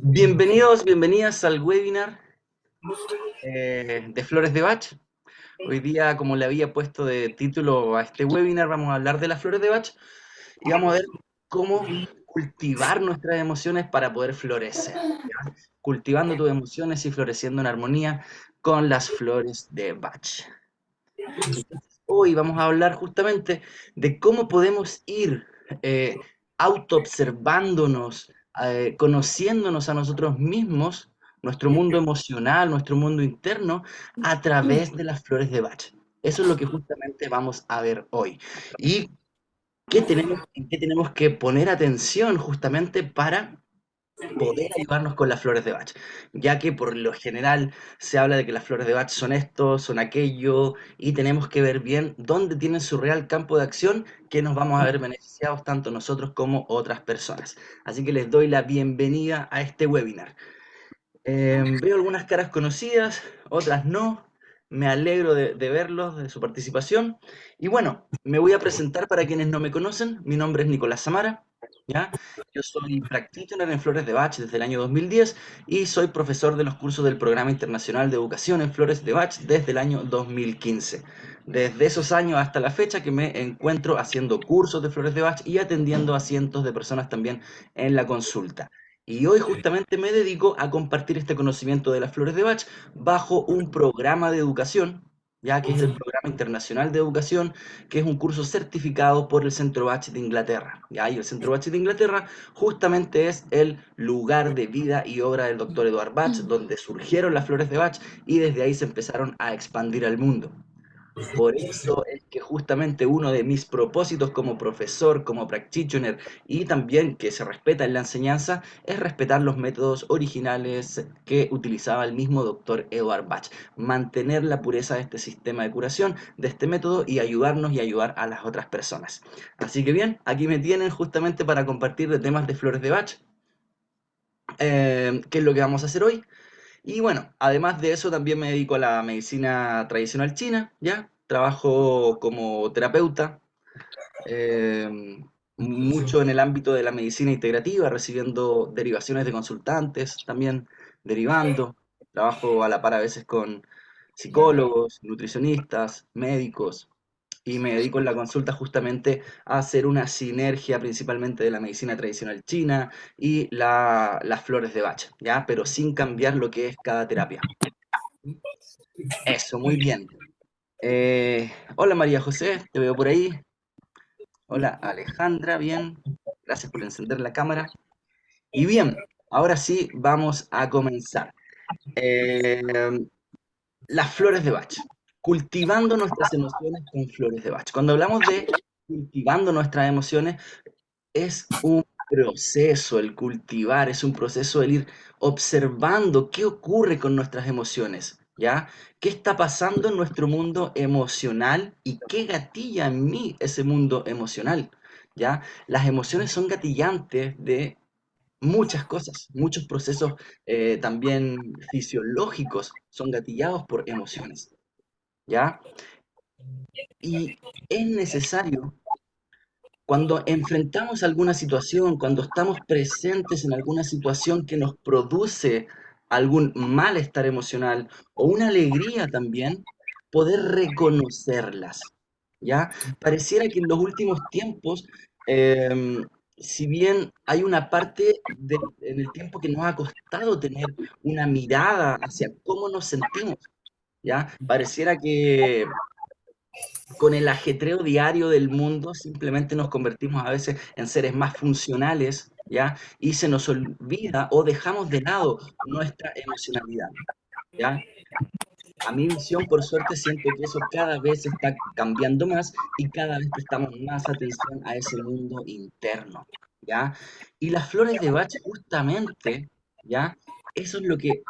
Bienvenidos, bienvenidas al webinar de Flores de Bach. Hoy día, como le había puesto de título a este webinar, vamos a hablar de las flores de Bach y vamos a ver cómo cultivar nuestras emociones para poder florecer. ¿Ya? Cultivando tus emociones y floreciendo en armonía con las flores de Bach. Entonces, hoy vamos a hablar justamente de cómo podemos ir eh, autoobservándonos, conociéndonos a nosotros mismos, nuestro mundo emocional, nuestro mundo interno, a través de las flores de Bach. Eso es lo que justamente vamos a ver hoy. ¿Y en qué tenemos que poner atención justamente para poder ayudarnos con las flores de Bach, ya que por lo general se habla de que las flores de Bach son esto, son aquello, y tenemos que ver bien dónde tienen su real campo de acción, que nos vamos a ver beneficiados tanto nosotros como otras personas. Así que les doy la bienvenida a este webinar. Veo algunas caras conocidas, otras no. Me alegro de verlos, de su participación. Y bueno, me voy a presentar para quienes no me conocen. Mi nombre es Nicolás Samara, ¿ya? Yo soy practitioner en Flores de Bach desde el año 2010 y soy profesor de los cursos del Programa Internacional de Educación en Flores de Bach desde el año 2015. Desde esos años hasta la fecha que me encuentro haciendo cursos de Flores de Bach y atendiendo a cientos de personas también en la consulta. Y hoy justamente me dedico a compartir este conocimiento de las flores de Bach bajo un programa de educación, ya que es el Programa Internacional de Educación, que es un curso certificado por el Centro Bach de Inglaterra. ¿Ya? Y el Centro Bach de Inglaterra justamente es el lugar de vida y obra del doctor Eduard Bach, donde surgieron las flores de Bach y desde ahí se empezaron a expandir al mundo. Por eso es que justamente uno de mis propósitos como profesor, como practitioner y también que se respeta en la enseñanza es respetar los métodos originales que utilizaba el mismo doctor Edward Bach, mantener la pureza de este sistema de curación, de este método y ayudarnos y ayudar a las otras personas. Así que bien, aquí me tienen justamente para compartir de temas de flores de Bach, que es lo que vamos a hacer hoy. Y bueno, además de eso también me dedico a la medicina tradicional china, ¿ya? Trabajo como terapeuta, eh, mucho en el ámbito de la medicina integrativa, recibiendo derivaciones de consultantes, también derivando. Trabajo a la par a veces con psicólogos, nutricionistas, médicos, y me dedico en la consulta justamente a hacer una sinergia principalmente de la medicina tradicional china y las flores de Bach, ¿ya? Pero sin cambiar lo que es cada terapia. Eso, muy bien. Hola María José, te veo por ahí. Hola Alejandra, bien. Gracias por encender la cámara. Y bien, ahora sí vamos a comenzar. Eh, las flores de Bach. Cultivando nuestras emociones con flores de Bach. Cuando hablamos de cultivando nuestras emociones, es un proceso el cultivar, es un proceso el ir observando qué ocurre con nuestras emociones, ¿ya? ¿Qué está pasando en nuestro mundo emocional y qué gatilla en mí ese mundo emocional, ¿ya? Las emociones son gatillantes de muchas cosas, muchos procesos también fisiológicos son gatillados por emociones, ¿ya? Y es necesario cuando enfrentamos alguna situación, cuando estamos presentes en alguna situación que nos produce algún malestar emocional o una alegría también, poder reconocerlas, ¿ya? Pareciera que en los últimos tiempos, si bien hay una parte en el tiempo que nos ha costado tener una mirada hacia cómo nos sentimos, ¿ya? Pareciera que con el ajetreo diario del mundo, simplemente nos convertimos a veces en seres más funcionales, ¿ya? Y se nos olvida o dejamos de lado nuestra emocionalidad, ¿ya? A mi visión, por suerte, siento que eso cada vez está cambiando más y cada vez prestamos más atención a ese mundo interno, ¿ya? Y las flores de Bach, justamente, ¿ya? Eso es lo que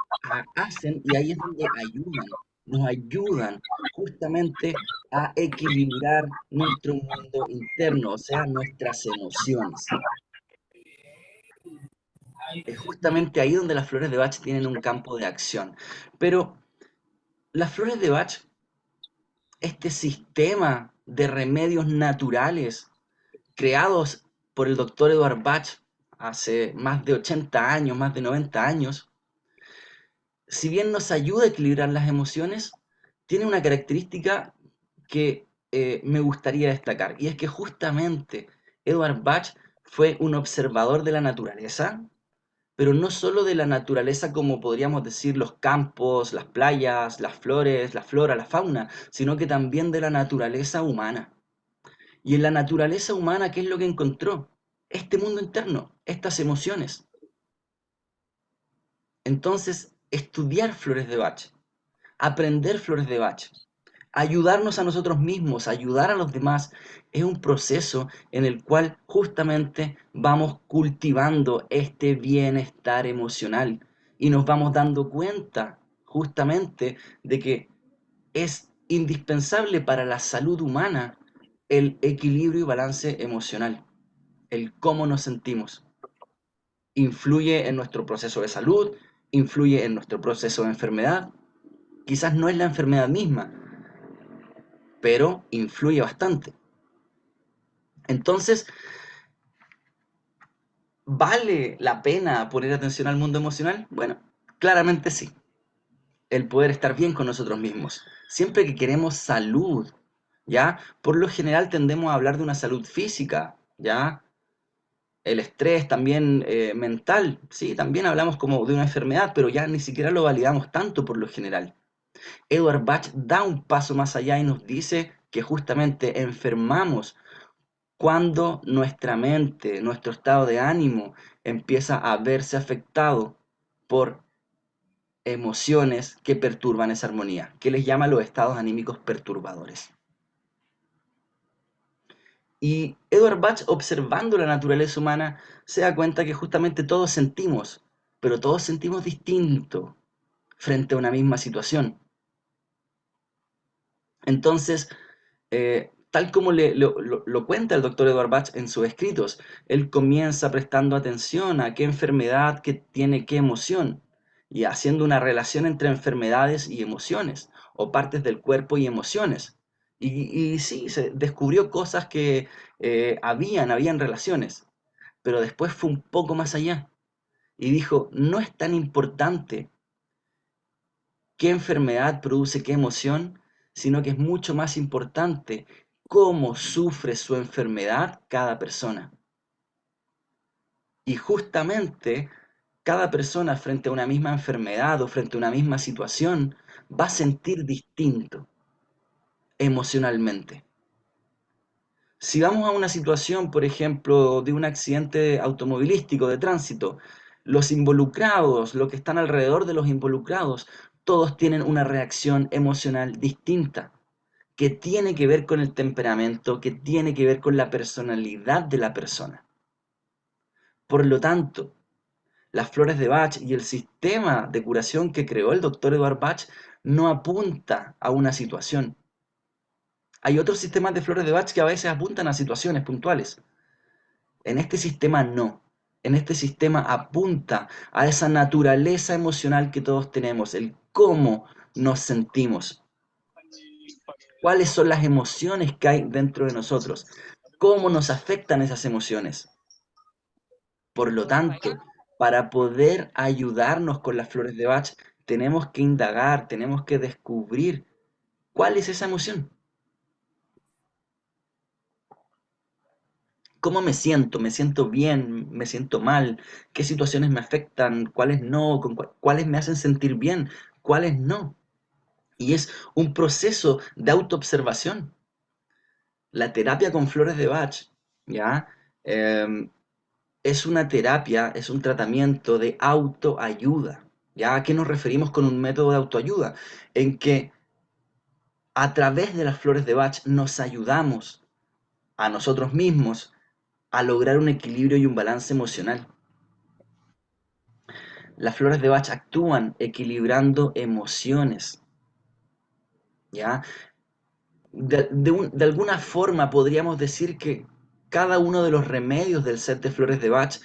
hacen y ahí es donde ayudan, nos ayudan justamente a equilibrar nuestro mundo interno, o sea, nuestras emociones. Es justamente ahí donde las flores de Bach tienen un campo de acción. Pero las flores de Bach, este sistema de remedios naturales creados por el doctor Edward Bach hace más de 80 años, más de 90 años, si bien nos ayuda a equilibrar las emociones, tiene una característica que me gustaría destacar, y es que justamente Edward Bach fue un observador de la naturaleza, pero no solo de la naturaleza como podríamos decir los campos, las playas, las flores, la flora, la fauna, sino que también de la naturaleza humana. Y en la naturaleza humana, ¿qué es lo que encontró? Este mundo interno, estas emociones. Entonces, estudiar flores de Bach, aprender flores de Bach, ayudarnos a nosotros mismos, ayudar a los demás, es un proceso en el cual justamente vamos cultivando este bienestar emocional y nos vamos dando cuenta justamente de que es indispensable para la salud humana el equilibrio y balance emocional, el cómo nos sentimos. Influye en nuestro proceso de salud, influye en nuestro proceso de enfermedad. Quizás no es la enfermedad misma, pero influye bastante. Entonces, ¿vale la pena poner atención al mundo emocional? Bueno, claramente sí. El poder estar bien con nosotros mismos. Siempre que queremos salud, ¿ya? Por lo general tendemos a hablar de una salud física, ¿ya? El estrés también mental, sí, también hablamos como de una enfermedad, pero ya ni siquiera lo validamos tanto por lo general. Edward Bach da un paso más allá y nos dice que justamente enfermamos cuando nuestra mente, nuestro estado de ánimo empieza a verse afectado por emociones que perturban esa armonía, que les llama los estados anímicos perturbadores. Y Edward Bach, observando la naturaleza humana, se da cuenta que justamente todos sentimos, pero todos sentimos distinto frente a una misma situación. Entonces, tal como lo cuenta el doctor Edward Bach en sus escritos, él comienza prestando atención a qué enfermedad que tiene qué emoción y haciendo una relación entre enfermedades y emociones, o partes del cuerpo y emociones. Y sí, se descubrió cosas que habían relaciones, pero después fue un poco más allá y dijo, no es tan importante qué enfermedad produce qué emoción, sino que es mucho más importante cómo sufre su enfermedad cada persona. Y justamente cada persona frente a una misma enfermedad o frente a una misma situación va a sentir distinto emocionalmente. Si vamos a una situación, por ejemplo, de un accidente automovilístico de tránsito, los involucrados, los que están alrededor de los involucrados, todos tienen una reacción emocional distinta, que tiene que ver con el temperamento, que tiene que ver con la personalidad de la persona. Por lo tanto, las flores de Bach y el sistema de curación que creó el doctor Edward Bach no apunta a una situación. Hay otros sistemas de flores de Bach que a veces apuntan a situaciones puntuales. En este sistema no. En este sistema apunta a esa naturaleza emocional que todos tenemos, el cómo nos sentimos, cuáles son las emociones que hay dentro de nosotros, cómo nos afectan esas emociones. Por lo tanto, para poder ayudarnos con las flores de Bach, tenemos que indagar, tenemos que descubrir cuál es esa emoción. ¿Cómo me siento? ¿Me siento bien? ¿Me siento mal? ¿Qué situaciones me afectan? ¿Cuáles no? ¿Cuáles me hacen sentir bien? ¿Cuáles no? Y es un proceso de autoobservación. La terapia con flores de Bach, ¿ya? Em, es una terapia, es un tratamiento de autoayuda. ¿Ya? ¿A qué nos referimos con un método de autoayuda? En que a través de las flores de Bach nos ayudamos a nosotros mismos a lograr un equilibrio y un balance emocional. Las flores de Bach actúan equilibrando emociones, ¿ya? De alguna forma podríamos decir que cada uno de los remedios del set de flores de Bach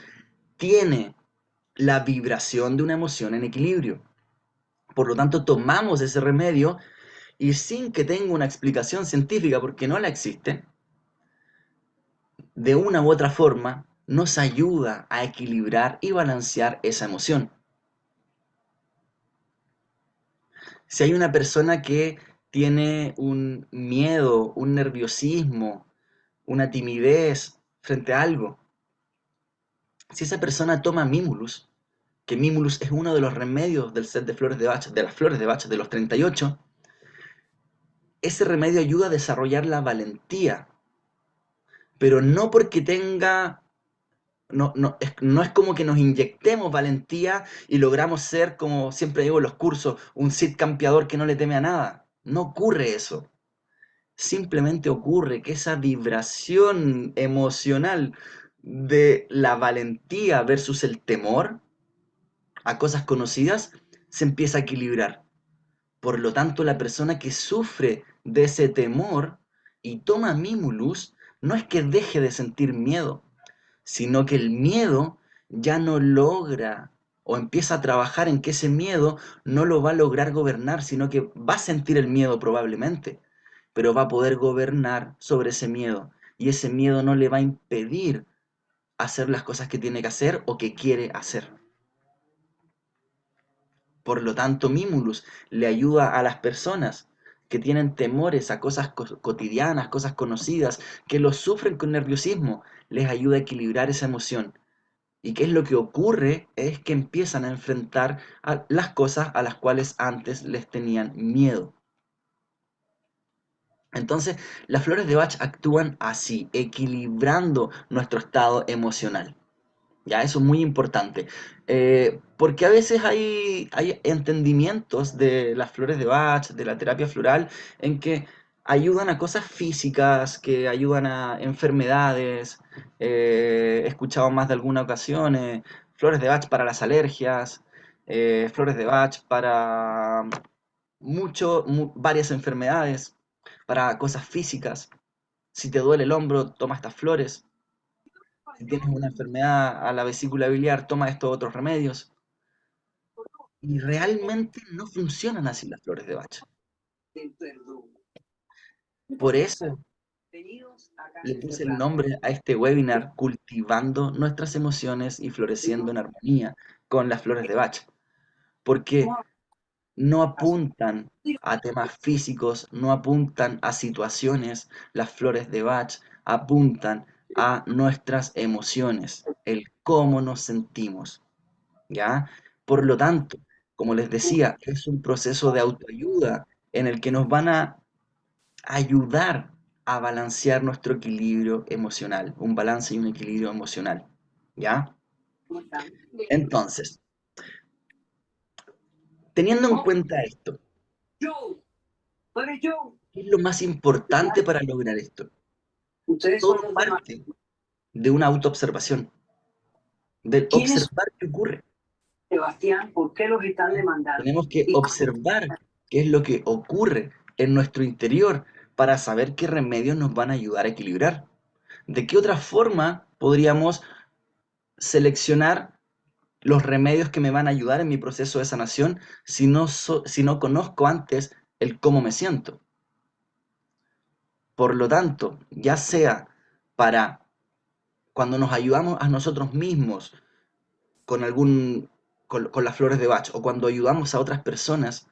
tiene la vibración de una emoción en equilibrio. Por lo tanto, tomamos ese remedio y sin que tenga una explicación científica, porque no la existe, de una u otra forma, nos ayuda a equilibrar y balancear esa emoción. Si hay una persona que tiene un miedo, un nerviosismo, una timidez frente a algo, si esa persona toma Mimulus, que Mimulus es uno de los remedios del set de flores de Bach, de las flores de Bach de los 38, ese remedio ayuda a desarrollar la valentía, pero no porque tenga, no es como que nos inyectemos valentía y logramos ser, como siempre digo en los cursos, un Sith campeador que no le teme a nada. No ocurre eso. Simplemente ocurre que esa vibración emocional de la valentía versus el temor a cosas conocidas se empieza a equilibrar. Por lo tanto, la persona que sufre de ese temor y toma Mimulus no es que deje de sentir miedo, sino que el miedo ya no logra o empieza a trabajar en que ese miedo no lo va a lograr gobernar, sino que va a sentir el miedo probablemente, pero va a poder gobernar sobre ese miedo y ese miedo no le va a impedir hacer las cosas que tiene que hacer o que quiere hacer. Por lo tanto, Mimulus le ayuda a las personas que tienen temores a cosas cotidianas, cosas conocidas, que lo sufren con nerviosismo, les ayuda a equilibrar esa emoción. ¿Y qué es lo que ocurre? Es que empiezan a enfrentar a las cosas a las cuales antes les tenían miedo. Entonces, las flores de Bach actúan así, equilibrando nuestro estado emocional. Ya, eso es muy importante. Porque a veces hay entendimientos de las flores de Bach, de la terapia floral, en que ayudan a cosas físicas, que ayudan a enfermedades. He escuchado más de alguna ocasión, flores de Bach para las alergias, flores de Bach para varias enfermedades, para cosas físicas. Si te duele el hombro, toma estas flores. Si tienes una enfermedad a la vesícula biliar, toma estos otros remedios. Y realmente no funcionan así las flores de Bach. Por eso le puse el nombre a este webinar, Cultivando nuestras emociones y floreciendo en armonía con las flores de Bach. Porque no apuntan a temas físicos, no apuntan a situaciones. Las flores de Bach apuntan a nuestras emociones, el cómo nos sentimos. ¿Ya? Por lo tanto, como les decía, es un proceso de autoayuda en el que nos van a ayudar a balancear nuestro equilibrio emocional, un balance y un equilibrio emocional, ¿ya? Entonces, teniendo en cuenta esto, ¿qué es lo más importante para lograr esto? Todo parte de una autoobservación, del observar qué ocurre. Sebastián, ¿por qué los están demandando? Tenemos que observar qué es lo que ocurre en nuestro interior para saber qué remedios nos van a ayudar a equilibrar. ¿De qué otra forma podríamos seleccionar los remedios que me van a ayudar en mi proceso de sanación si no conozco antes el cómo me siento? Por lo tanto, ya sea para cuando nos ayudamos a nosotros mismos con con las flores de Bach o cuando ayudamos a otras personas,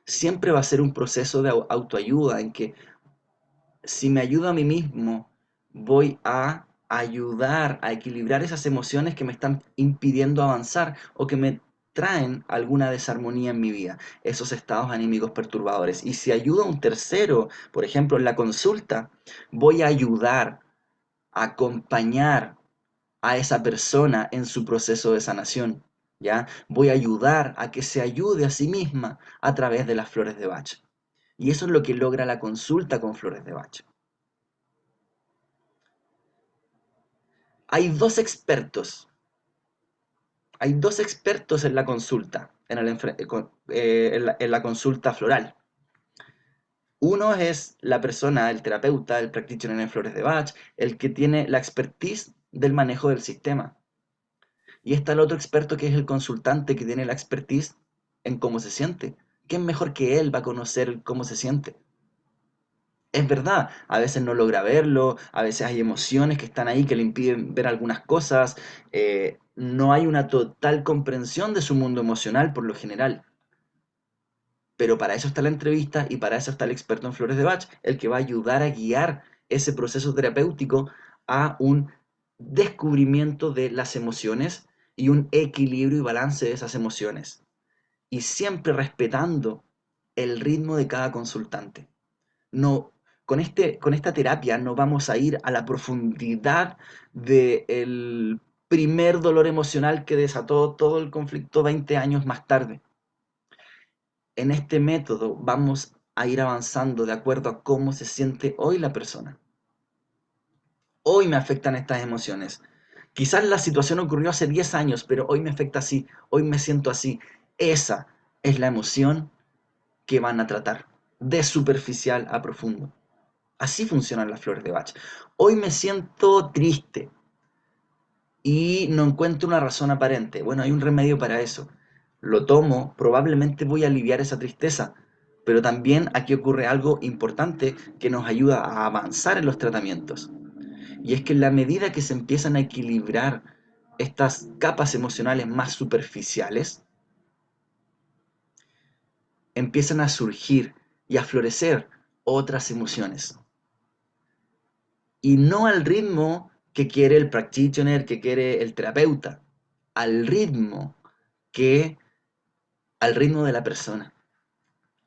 siempre va a ser un proceso de autoayuda en que si me ayudo a mí mismo, voy a ayudar a equilibrar esas emociones que me están impidiendo avanzar o que me traen alguna desarmonía en mi vida, esos estados anímicos perturbadores. Y si ayudo a un tercero, por ejemplo, en la consulta, voy a ayudar, a acompañar a esa persona en su proceso de sanación, ¿ya? Voy a ayudar a que se ayude a sí misma a través de las flores de Bach. Y eso es lo que logra la consulta con flores de Bach. Hay dos expertos, hay dos expertos en la consulta, en la consulta floral. Uno es la persona, el terapeuta, el practitioner en flores de Bach, el que tiene la expertise del manejo del sistema. Y está el otro experto que es el consultante que tiene la expertise en cómo se siente. ¿Quién mejor que él va a conocer cómo se siente? Es verdad, a veces no logra verlo, a veces hay emociones que están ahí que le impiden ver algunas cosas, no hay una total comprensión de su mundo emocional por lo general. Pero para eso está la entrevista y para eso está el experto en flores de Bach, el que va a ayudar a guiar ese proceso terapéutico a un descubrimiento de las emociones y un equilibrio y balance de esas emociones. Y siempre respetando el ritmo de cada consultante. No, con esta terapia no vamos a ir a la profundidad del primer dolor emocional que desató todo el conflicto 20 años más tarde. En este método vamos a ir avanzando de acuerdo a cómo se siente hoy la persona. Hoy me afectan estas emociones. Quizás la situación ocurrió hace 10 años, pero hoy me afecta así, hoy me siento así. Esa es la emoción que van a tratar, de superficial a profundo. Así funcionan las flores de Bach. Hoy me siento triste y no encuentro una razón aparente. Bueno, hay un remedio para eso. Lo tomo, probablemente voy a aliviar esa tristeza, pero también aquí ocurre algo importante que nos ayuda a avanzar en los tratamientos. Y es que en la medida que se empiezan a equilibrar estas capas emocionales más superficiales, empiezan a surgir y a florecer otras emociones. Y no al ritmo que quiere el practitioner, que quiere el terapeuta, al ritmo que, al ritmo de la persona,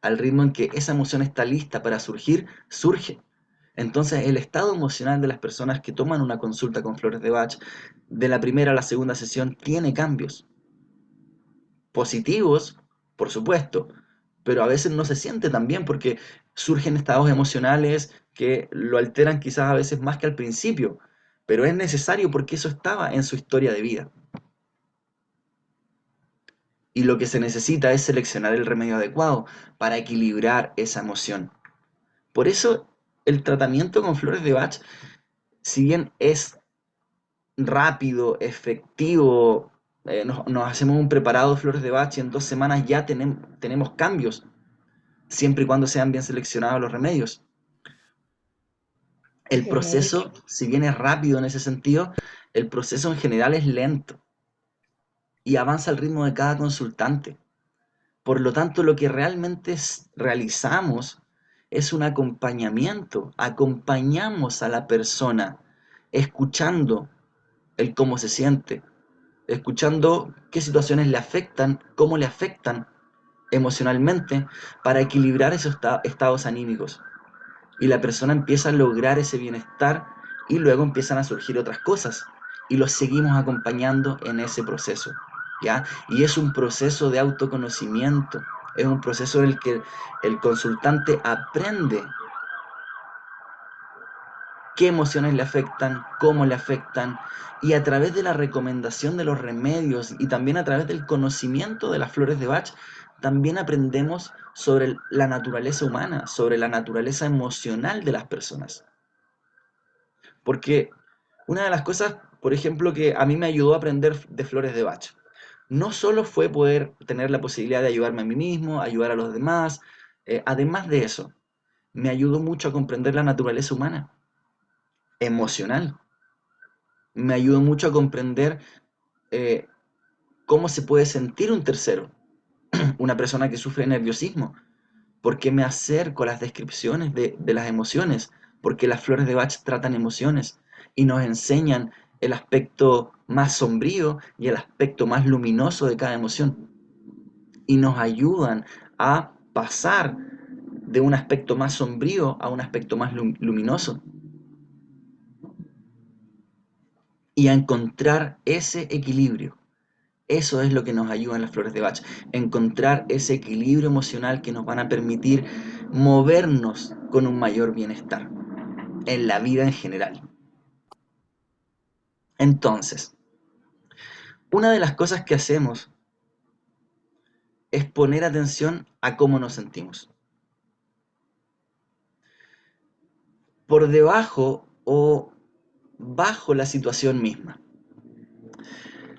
al ritmo en que esa emoción está lista para surgir, surge. Entonces, el estado emocional de las personas que toman una consulta con flores de Bach, de la primera a la segunda sesión, tiene cambios. Positivos, por supuesto, pero a veces no se siente tan bien porque surgen estados emocionales que lo alteran quizás a veces más que al principio, pero es necesario porque eso estaba en su historia de vida. Y lo que se necesita es seleccionar el remedio adecuado para equilibrar esa emoción. Por eso el tratamiento con flores de Bach, si bien es rápido, efectivo, nos hacemos un preparado de flores de Bach y en 2 semanas ya tenemos cambios, siempre y cuando sean bien seleccionados los remedios. El proceso, si bien es rápido en ese sentido, el proceso en general es lento y avanza al ritmo de cada consultante. Por lo tanto, lo que realmente realizamos es un acompañamiento. Acompañamos a la persona escuchando el cómo se siente, escuchando qué situaciones le afectan, cómo le afectan emocionalmente para equilibrar esos estados anímicos. Y la persona empieza a lograr ese bienestar y luego empiezan a surgir otras cosas y los seguimos acompañando en ese proceso, ¿ya? Y es un proceso de autoconocimiento, es un proceso en el que el consultante aprende qué emociones le afectan, cómo le afectan, y a través de la recomendación de los remedios y también a través del conocimiento de las flores de Bach, también aprendemos sobre la naturaleza humana, sobre la naturaleza emocional de las personas. Porque una de las cosas, por ejemplo, que a mí me ayudó a aprender de flores de Bach, no solo fue poder tener la posibilidad de ayudarme a mí mismo, ayudar a los demás, además de eso, me ayudó mucho a comprender la naturaleza humana, emocional. Me ayudó mucho a comprender eh, cómo se puede sentir un tercero, una persona que sufre nerviosismo, porque me acerco a las descripciones de las emociones, porque las flores de Bach tratan emociones y nos enseñan el aspecto más sombrío y el aspecto más luminoso de cada emoción, y nos ayudan a pasar de un aspecto más sombrío a un aspecto más luminoso y a encontrar ese equilibrio. Eso es lo que nos ayuda en las flores de Bach, encontrar ese equilibrio emocional que nos van a permitir movernos con un mayor bienestar en la vida en general. Entonces, una de las cosas que hacemos es poner atención a cómo nos sentimos. Por debajo o bajo la situación misma.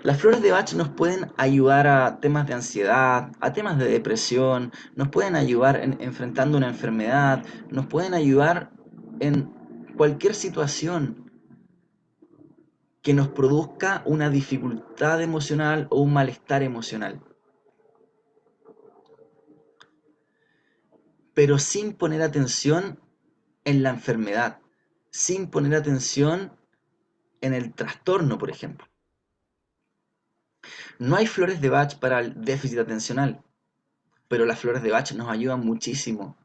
Las flores de Bach nos pueden ayudar a temas de ansiedad, a temas de depresión, nos pueden ayudar enfrentando una enfermedad, nos pueden ayudar en cualquier situación que nos produzca una dificultad emocional o un malestar emocional, pero sin poner atención en la enfermedad, sin poner atención en el trastorno, por ejemplo. No hay flores de Bach para el déficit atencional, pero las flores de Bach nos ayudan muchísimo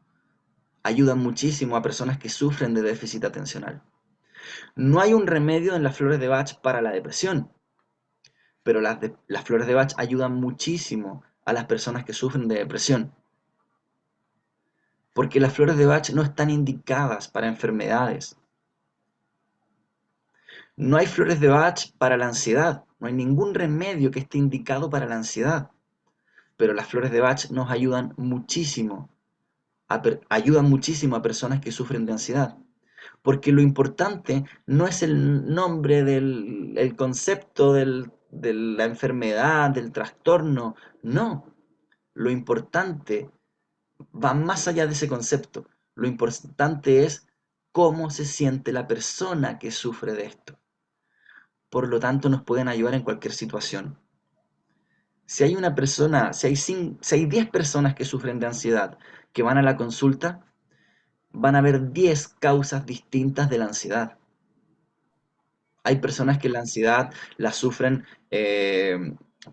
a personas que sufren de déficit atencional. No hay un remedio en las flores de Bach para la depresión, pero las flores de Bach ayudan muchísimo a las personas que sufren de depresión, porque las flores de Bach no están indicadas para enfermedades. No hay flores de Bach para la ansiedad, no hay ningún remedio que esté indicado para la ansiedad, pero las flores de Bach nos ayudan muchísimo a personas que sufren de ansiedad. Porque lo importante no es el nombre el concepto de la enfermedad, del trastorno, no. Lo importante va más allá de ese concepto. Lo importante es cómo se siente la persona que sufre de esto. Por lo tanto, nos pueden ayudar en cualquier situación. Si hay una persona, si hay 10 personas que sufren de ansiedad que van a la consulta, van a haber 10 causas distintas de la ansiedad. Hay personas que la ansiedad la sufren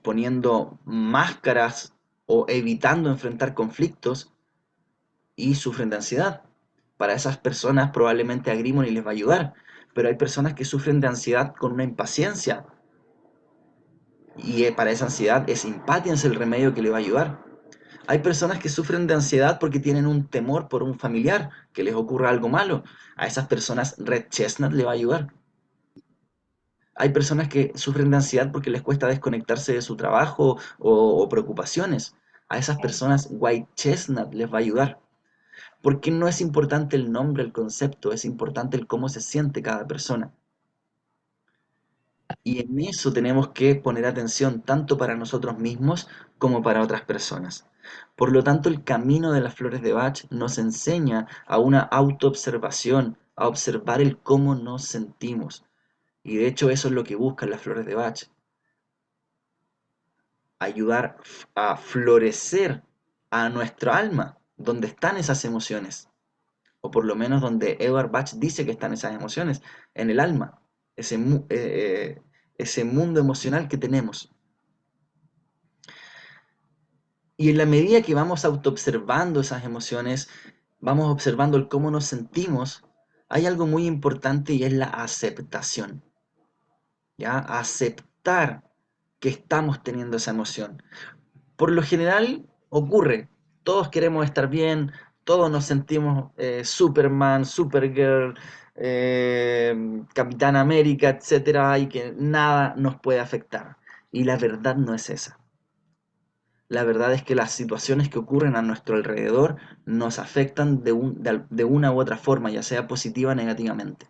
poniendo máscaras o evitando enfrentar conflictos y sufren de ansiedad. Para esas personas probablemente Agrimony les va a ayudar, pero hay personas que sufren de ansiedad con una impaciencia y para esa ansiedad es Impatience el remedio que le va a ayudar. Hay personas que sufren de ansiedad porque tienen un temor por un familiar, que les ocurra algo malo. A esas personas Red Chestnut le va a ayudar. Hay personas que sufren de ansiedad porque les cuesta desconectarse de su trabajo o preocupaciones. A esas personas White Chestnut les va a ayudar. Porque no es importante el nombre, el concepto, es importante el cómo se siente cada persona. Y en eso tenemos que poner atención tanto para nosotros mismos como para otras personas. Por lo tanto, el camino de las flores de Bach nos enseña a una autoobservación, a observar el cómo nos sentimos. Y de hecho eso es lo que buscan las flores de Bach. Ayudar a florecer a nuestra alma, donde están esas emociones. O por lo menos donde Edward Bach dice que están esas emociones, en el alma. Ese mundo emocional que tenemos. Y en la medida que vamos autoobservando esas emociones, vamos observando el cómo nos sentimos, hay algo muy importante y es la aceptación. ¿Ya? Aceptar que estamos teniendo esa emoción. Por lo general ocurre, todos queremos estar bien, todos nos sentimos Superman, Supergirl, Capitán América, etcétera, y que nada nos puede afectar. Y la verdad no es esa. La verdad es que las situaciones que ocurren a nuestro alrededor nos afectan de una u otra forma, ya sea positiva o negativamente.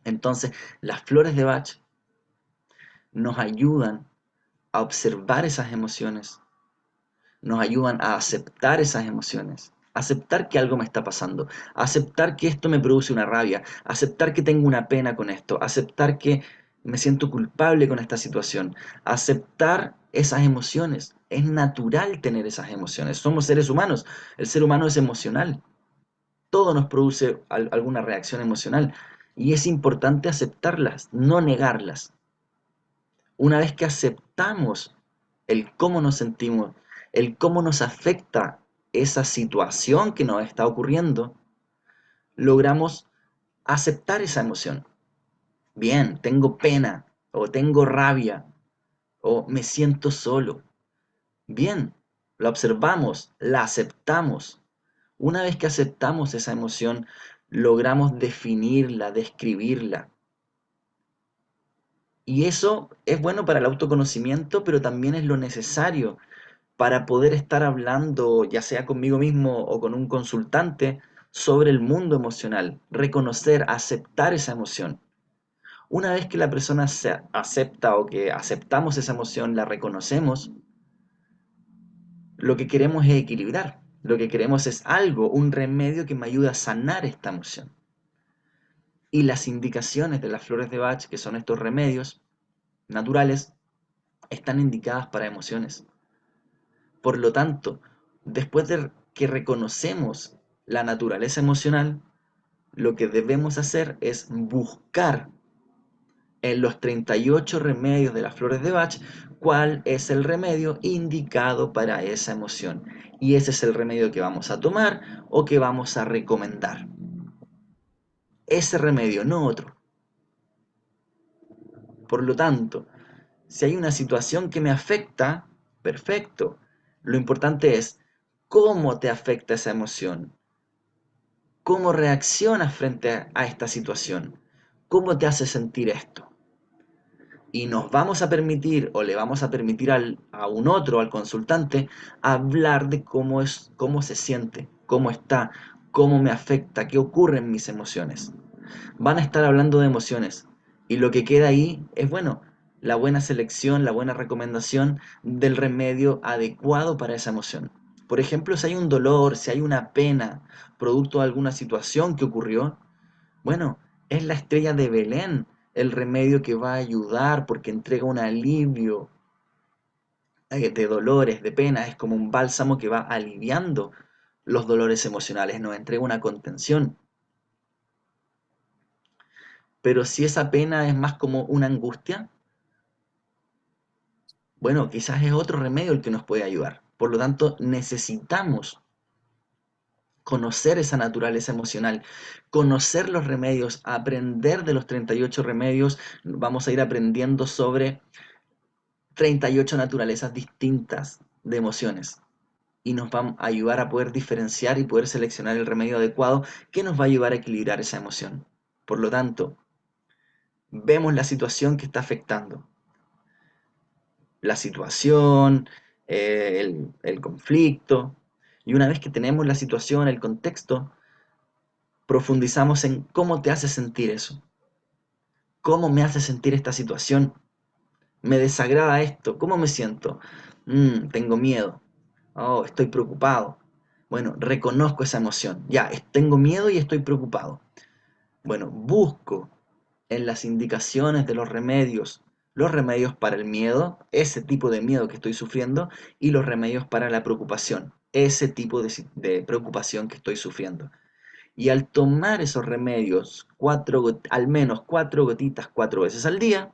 Entonces, las flores de Bach nos ayudan a observar esas emociones, nos ayudan a aceptar esas emociones, aceptar que algo me está pasando, aceptar que esto me produce una rabia, aceptar que tengo una pena con esto, aceptar que me siento culpable con esta situación, aceptar esas emociones. Es natural tener esas emociones, somos seres humanos, el ser humano es emocional, todo nos produce alguna reacción emocional y es importante aceptarlas, no negarlas. Una vez que aceptamos el cómo nos sentimos, el cómo nos afecta esa situación que nos está ocurriendo, logramos aceptar esa emoción. Bien, tengo pena, o tengo rabia, o me siento solo. Bien, la observamos, la aceptamos. Una vez que aceptamos esa emoción, logramos definirla, describirla. Y eso es bueno para el autoconocimiento, pero también es lo necesario para poder estar hablando, ya sea conmigo mismo o con un consultante, sobre el mundo emocional, reconocer, aceptar esa emoción. Una vez que la persona se acepta o que aceptamos esa emoción, la reconocemos, lo que queremos es equilibrar. Lo que queremos es algo, un remedio que me ayude a sanar esta emoción. Y las indicaciones de las flores de Bach, que son estos remedios naturales, están indicadas para emociones. Por lo tanto, después de que reconocemos la naturaleza emocional, lo que debemos hacer es buscar en los 38 remedios de las flores de Bach cuál es el remedio indicado para esa emoción. Y ese es el remedio que vamos a tomar o que vamos a recomendar. Ese remedio, no otro. Por lo tanto, si hay una situación que me afecta, perfecto. Lo importante es cómo te afecta esa emoción. ¿Cómo reaccionas frente a esta situación? ¿Cómo te hace sentir esto? Y nos vamos a permitir o le vamos a permitir a un otro, al consultante, hablar de cómo se siente, cómo está, cómo me afecta, qué ocurre en mis emociones. Van a estar hablando de emociones y lo que queda ahí es, bueno, la buena selección, la buena recomendación del remedio adecuado para esa emoción. Por ejemplo, si hay un dolor, si hay una pena, producto de alguna situación que ocurrió, bueno, es la estrella de Belén el remedio que va a ayudar porque entrega un alivio de dolores, de penas, es como un bálsamo que va aliviando los dolores emocionales, nos entrega una contención. Pero si esa pena es más como una angustia, bueno, quizás es otro remedio el que nos puede ayudar. Por lo tanto, necesitamos conocer esa naturaleza emocional, conocer los remedios, aprender de los 38 remedios. Vamos a ir aprendiendo sobre 38 naturalezas distintas de emociones y nos va a ayudar a poder diferenciar y poder seleccionar el remedio adecuado que nos va a ayudar a equilibrar esa emoción. Por lo tanto, vemos la situación que está afectando. La situación, el conflicto, y una vez que tenemos la situación, el contexto, profundizamos en cómo te hace sentir eso, cómo me hace sentir esta situación, me desagrada esto, cómo me siento. Tengo miedo, oh, estoy preocupado. Bueno, reconozco esa emoción, ya, tengo miedo y estoy preocupado. Bueno, busco en las indicaciones de los remedios para el miedo, ese tipo de miedo que estoy sufriendo, y los remedios para la preocupación, ese tipo de preocupación que estoy sufriendo. Y al tomar esos remedios, al menos 4 gotitas 4 veces al día,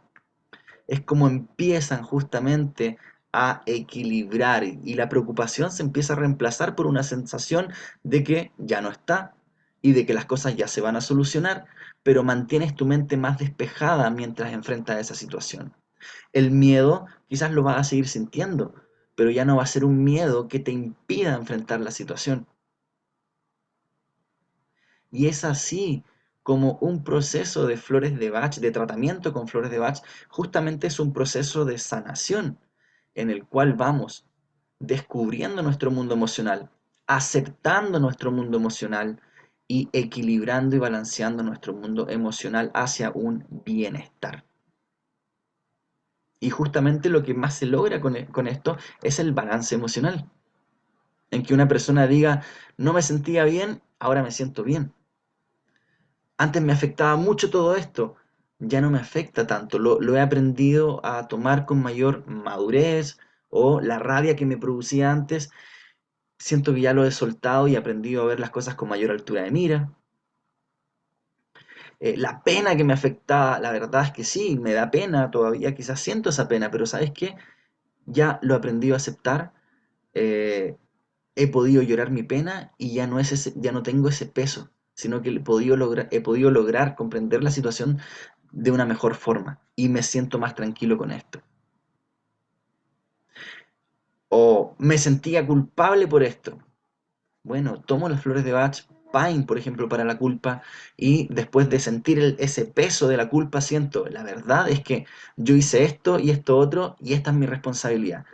es como empiezan justamente a equilibrar y la preocupación se empieza a reemplazar por una sensación de que ya no está y de que las cosas ya se van a solucionar, pero mantienes tu mente más despejada mientras enfrentas esa situación. El miedo quizás lo vas a seguir sintiendo, pero ya no va a ser un miedo que te impida enfrentar la situación. Y es así como un proceso de flores de Bach, de tratamiento con flores de Bach, justamente es un proceso de sanación en el cual vamos descubriendo nuestro mundo emocional, aceptando nuestro mundo emocional y equilibrando y balanceando nuestro mundo emocional hacia un bienestar. Y justamente lo que más se logra con esto es el balance emocional, en que una persona diga, no me sentía bien, ahora me siento bien. Antes me afectaba mucho todo esto, ya no me afecta tanto, lo he aprendido a tomar con mayor madurez o la rabia que me producía antes, siento que ya lo he soltado y he aprendido a ver las cosas con mayor altura de mira. La pena que me afectaba, la verdad es que sí, me da pena, todavía quizás siento esa pena, pero ¿sabes qué? Ya lo he aprendido a aceptar, eh, he podido llorar mi pena y ya no, ya no tengo ese peso, sino que he podido lograr comprender la situación de una mejor forma y me siento más tranquilo con esto. O me sentía culpable por esto. Bueno, tomo las flores de Bach, Pine, por ejemplo, para la culpa, y después de sentir ese peso de la culpa, siento, la verdad es que yo hice esto y esto otro, y esta es mi responsabilidad.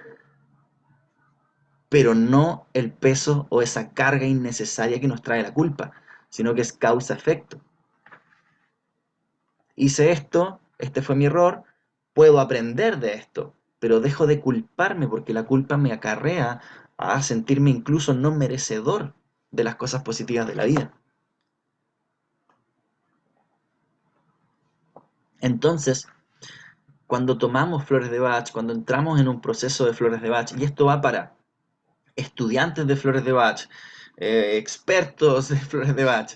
Pero no el peso o esa carga innecesaria que nos trae la culpa, sino que es causa-efecto. Hice esto, este fue mi error, puedo aprender de esto, pero dejo de culparme porque la culpa me acarrea a sentirme incluso no merecedor de las cosas positivas de la vida. Entonces, cuando tomamos flores de Bach, cuando entramos en un proceso de flores de Bach, y esto va para estudiantes de flores de Bach, expertos de flores de Bach,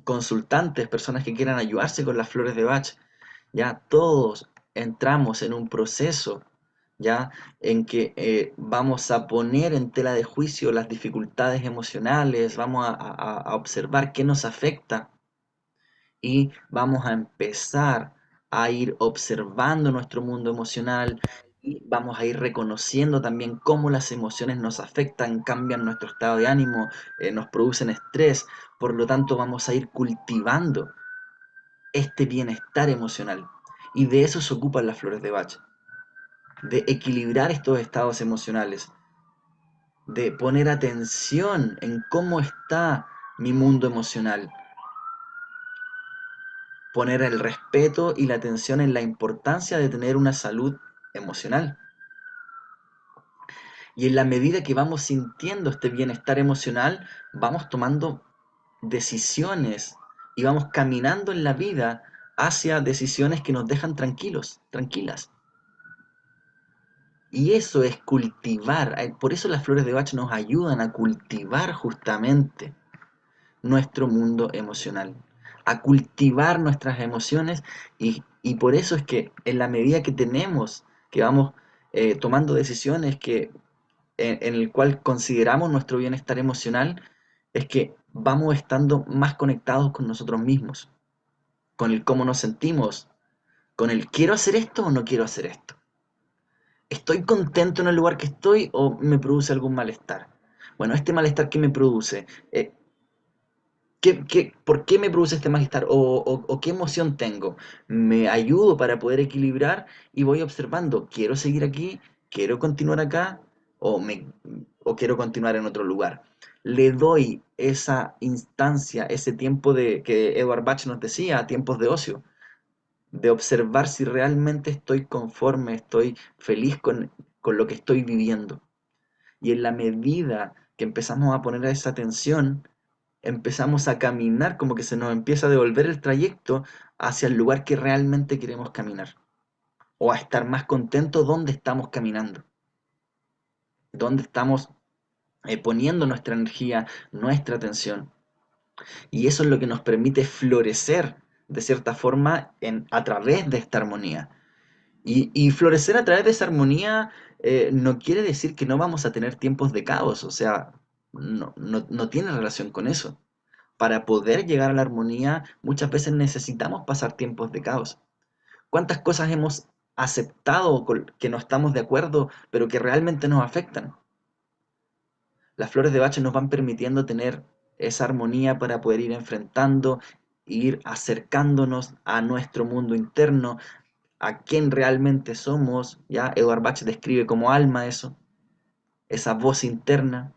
consultantes, personas que quieran ayudarse con las flores de Bach, ya todos entramos en un proceso ya en que vamos a poner en tela de juicio las dificultades emocionales, vamos a observar qué nos afecta y vamos a empezar a ir observando nuestro mundo emocional y vamos a ir reconociendo también cómo las emociones nos afectan, cambian nuestro estado de ánimo, nos producen estrés, por lo tanto vamos a ir cultivando este bienestar emocional. Y de eso se ocupan las flores de Bach, de equilibrar estos estados emocionales, de poner atención en cómo está mi mundo emocional, poner el respeto y la atención en la importancia de tener una salud emocional. Y en la medida que vamos sintiendo este bienestar emocional, vamos tomando decisiones y vamos caminando en la vida hacia decisiones que nos dejan tranquilos, tranquilas. Y eso es cultivar, por eso las flores de Bach nos ayudan a cultivar justamente nuestro mundo emocional, a cultivar nuestras emociones y por eso es que en la medida que tenemos, que vamos tomando decisiones en el cual consideramos nuestro bienestar emocional, es que vamos estando más conectados con nosotros mismos, con el cómo nos sentimos, con el quiero hacer esto o no quiero hacer esto. ¿Estoy contento en el lugar que estoy o me produce algún malestar? Bueno, este malestar que me produce, por qué me produce este malestar o qué emoción tengo? Me ayudo para poder equilibrar y voy observando, ¿quiero seguir aquí? ¿Quiero continuar acá? ¿O quiero continuar en otro lugar? Le doy esa instancia, ese tiempo que Edward Bach nos decía, tiempos de ocio, de observar si realmente estoy conforme, estoy feliz con lo que estoy viviendo. Y en la medida que empezamos a poner esa atención, empezamos a caminar, como que se nos empieza a devolver el trayecto hacia el lugar que realmente queremos caminar. O a estar más contentos donde estamos caminando, donde estamos poniendo nuestra energía, nuestra atención. Y eso es lo que nos permite florecer de cierta forma a través de esta armonía. Y florecer a través de esa armonía no quiere decir que no vamos a tener tiempos de caos, o sea, no tiene relación con eso. Para poder llegar a la armonía, muchas veces necesitamos pasar tiempos de caos. ¿Cuántas cosas hemos aceptado que no estamos de acuerdo, pero que realmente nos afectan? Las flores de Bach nos van permitiendo tener esa armonía para poder ir enfrentando, ir acercándonos a nuestro mundo interno, a quién realmente somos. Ya Edward Bach describe como alma eso, esa voz interna,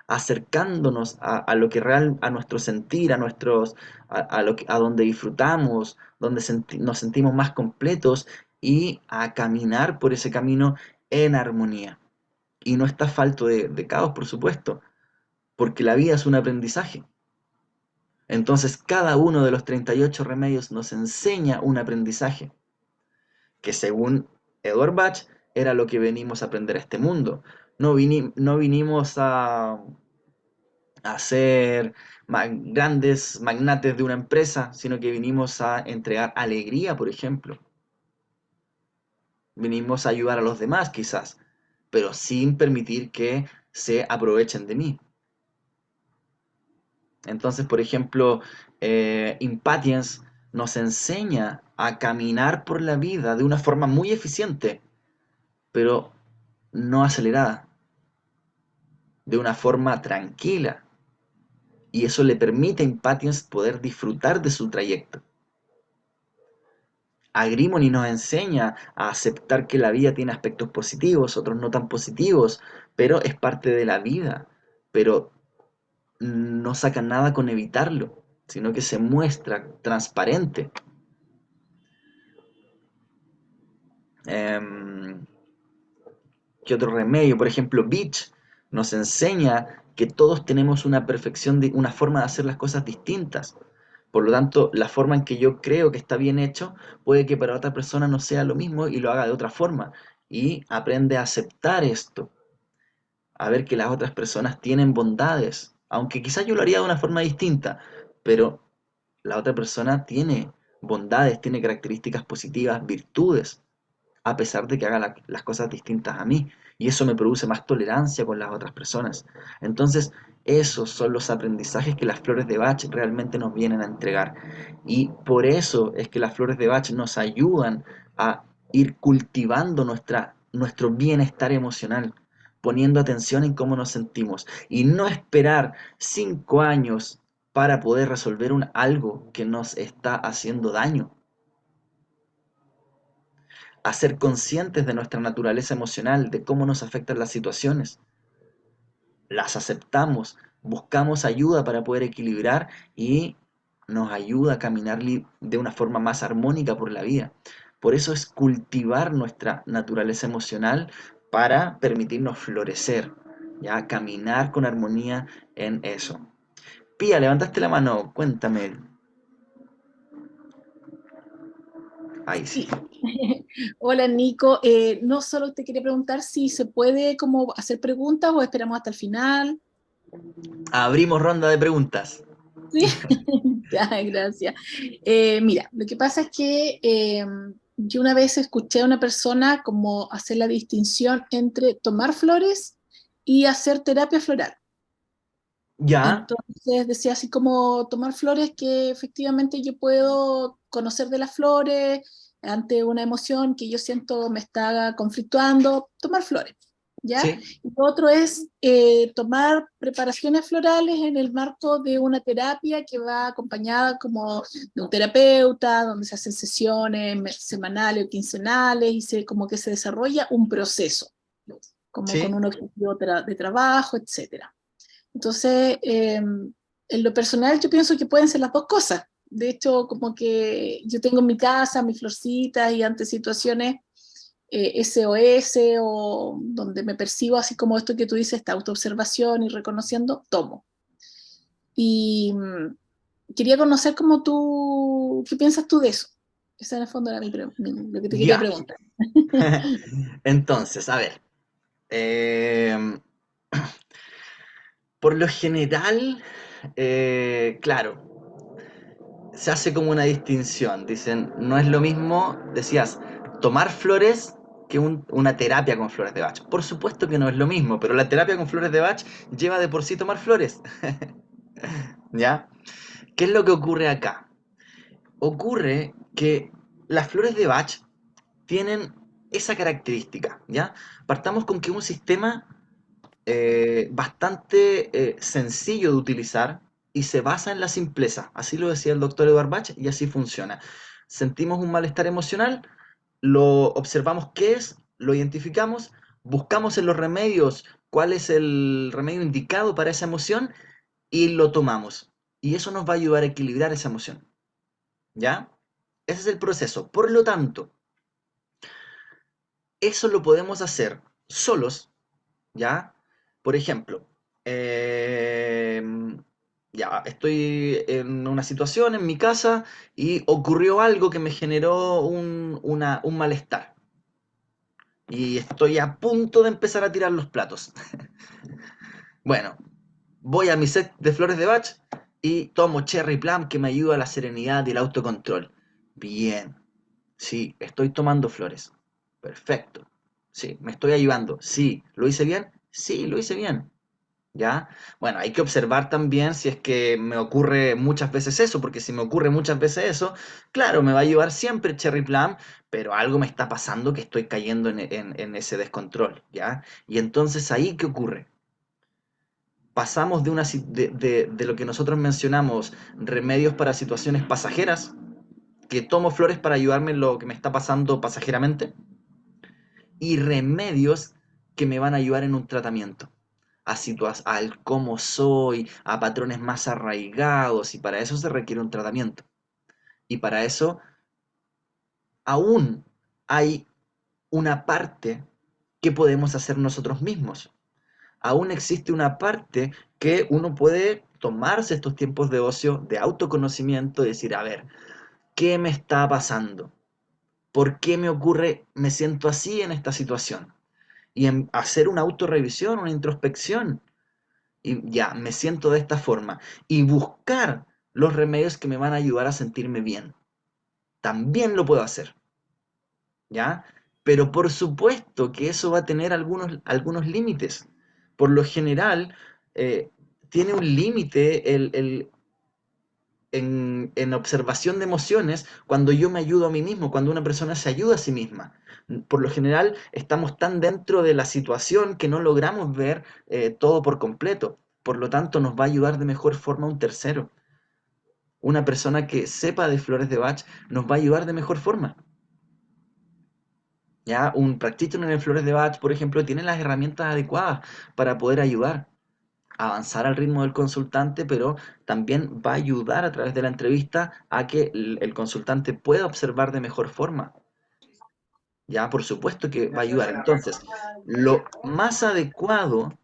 acercándonos a lo que a nuestro sentir, a donde disfrutamos, donde nos sentimos más completos y a caminar por ese camino en armonía. Y no está falto de caos, por supuesto, porque la vida es un aprendizaje. Entonces cada uno de los 38 remedios nos enseña un aprendizaje, que según Edward Bach era lo que venimos a aprender a este mundo. No vinimos a ser grandes magnates de una empresa, sino que vinimos a entregar alegría, por ejemplo. Vinimos a ayudar a los demás, quizás, pero sin permitir que se aprovechen de mí. Entonces, por ejemplo, Impatience nos enseña a caminar por la vida de una forma muy eficiente, pero no acelerada, de una forma tranquila. Y eso le permite a Impatience poder disfrutar de su trayecto. Agrimony nos enseña a aceptar que la vida tiene aspectos positivos, otros no tan positivos, pero es parte de la vida. Pero no saca nada con evitarlo, sino que se muestra transparente. que otro remedio. Por ejemplo, Beach nos enseña que todos tenemos una perfección, una forma de hacer las cosas distintas. Por lo tanto, la forma en que yo creo que está bien hecho puede que para otra persona no sea lo mismo y lo haga de otra forma. Y aprende a aceptar esto, a ver que las otras personas tienen bondades, aunque quizás yo lo haría de una forma distinta, pero la otra persona tiene bondades, tiene características positivas, virtudes, a pesar de que haga las cosas distintas a mí. Y eso me produce más tolerancia con las otras personas. Entonces, esos son los aprendizajes que las flores de Bach realmente nos vienen a entregar. Y por eso es que las flores de Bach nos ayudan a ir cultivando nuestro bienestar emocional, poniendo atención en cómo nos sentimos y no esperar 5 años para poder resolver algo que nos está haciendo daño. A ser conscientes de nuestra naturaleza emocional, de cómo nos afectan las situaciones. Las aceptamos, buscamos ayuda para poder equilibrar y nos ayuda a caminar de una forma más armónica por la vida. Por eso es cultivar nuestra naturaleza emocional para permitirnos florecer, ya caminar con armonía en eso. Pía, levantaste la mano, cuéntame. Ahí sí. Sí. Hola Nico, no solo te quería preguntar si se puede como hacer preguntas o esperamos hasta el final. Abrimos ronda de preguntas. Sí, ya, gracias. Mira, lo que pasa es que yo una vez escuché a una persona como hacer la distinción entre tomar flores y hacer terapia floral. Ya, Entonces decía así como tomar flores que efectivamente yo puedo conocer de las flores ante una emoción que yo siento me está conflictuando, tomar flores, ¿ya? sí, Y lo otro es tomar preparaciones florales en el marco de una terapia que va acompañada como de un terapeuta, donde se hacen sesiones semanales o quincenales y como que se desarrolla un proceso, como con sí, un objetivo de trabajo, etcétera. Entonces, en lo personal yo pienso que pueden ser las dos cosas. De hecho, como que yo tengo en mi casa mis florcitas y ante situaciones SOS o donde me percibo así como esto que tú dices, esta autoobservación y reconociendo, tomo. Y quería conocer cómo tú, ¿qué piensas tú de eso? Esa en el fondo era lo que te quería ya. preguntar. Entonces, a ver. em, por lo general, claro, se hace como una distinción. Dicen, no es lo mismo, decías, tomar flores que una terapia con flores de Bach. Por supuesto que no es lo mismo, pero la terapia con flores de Bach lleva de por sí tomar flores. ¿Ya? ¿Qué es lo que ocurre acá? Ocurre que las flores de Bach tienen esa característica, ¿ya? Partamos con que un sistema bastante sencillo de utilizar y se basa en la simpleza. Así lo decía el doctor Edward Bach y así funciona. Sentimos un malestar emocional, lo observamos qué es, lo identificamos, buscamos en los remedios cuál es el remedio indicado para esa emoción y lo tomamos. Y eso nos va a ayudar a equilibrar esa emoción. ¿Ya? Ese es el proceso. Por lo tanto, eso lo podemos hacer solos, ¿ya? Por ejemplo, eh, ya estoy en una situación en mi casa y ocurrió algo que me generó un malestar. Y estoy a punto de empezar a tirar los platos. Bueno, voy a mi set de flores de Bach y tomo Cherry Plum que me ayuda a la serenidad y el autocontrol. Bien, sí, estoy tomando flores. Perfecto. Sí, me estoy ayudando. Sí, ¿lo hice bien? Sí, lo hice bien. ¿Ya? Bueno, hay que observar también si es que me ocurre muchas veces eso, porque si me ocurre muchas veces eso, claro, me va a ayudar siempre Cherry Plum, pero algo me está pasando que estoy cayendo en ese descontrol, ¿ya? Y entonces ahí, ¿qué ocurre? Pasamos de lo que nosotros mencionamos, remedios para situaciones pasajeras, que tomo flores para ayudarme en lo que me está pasando pasajeramente, y remedios que me van a ayudar en un tratamiento al cómo soy, a patrones más arraigados, y para eso se requiere un tratamiento. Y para eso aún hay una parte ¿qué podemos hacer nosotros mismos? Aún existe una parte que uno puede tomarse estos tiempos de ocio, de autoconocimiento, y decir, a ver, ¿qué me está pasando? ¿Por qué me ocurre, me siento así en esta situación? Y hacer una autorrevisión, una introspección, y ya, me siento de esta forma, y buscar los remedios que me van a ayudar a sentirme bien. También lo puedo hacer, ¿ya? Pero por supuesto que eso va a tener algunos límites. Por lo general, tiene un límite en observación de emociones cuando yo me ayudo a mí mismo, cuando una persona se ayuda a sí misma. Por lo general, estamos tan dentro de la situación que no logramos ver todo por completo. Por lo tanto, nos va a ayudar de mejor forma un tercero. Una persona que sepa de flores de Bach nos va a ayudar de mejor forma. ¿Ya? Un practitioner en flores de Bach, por ejemplo, tiene las herramientas adecuadas para poder ayudar a avanzar al ritmo del consultante, pero también va a ayudar a través de la entrevista a que el consultante pueda observar de mejor forma. Ya, por supuesto que va a ayudar. Entonces, lo más adecuado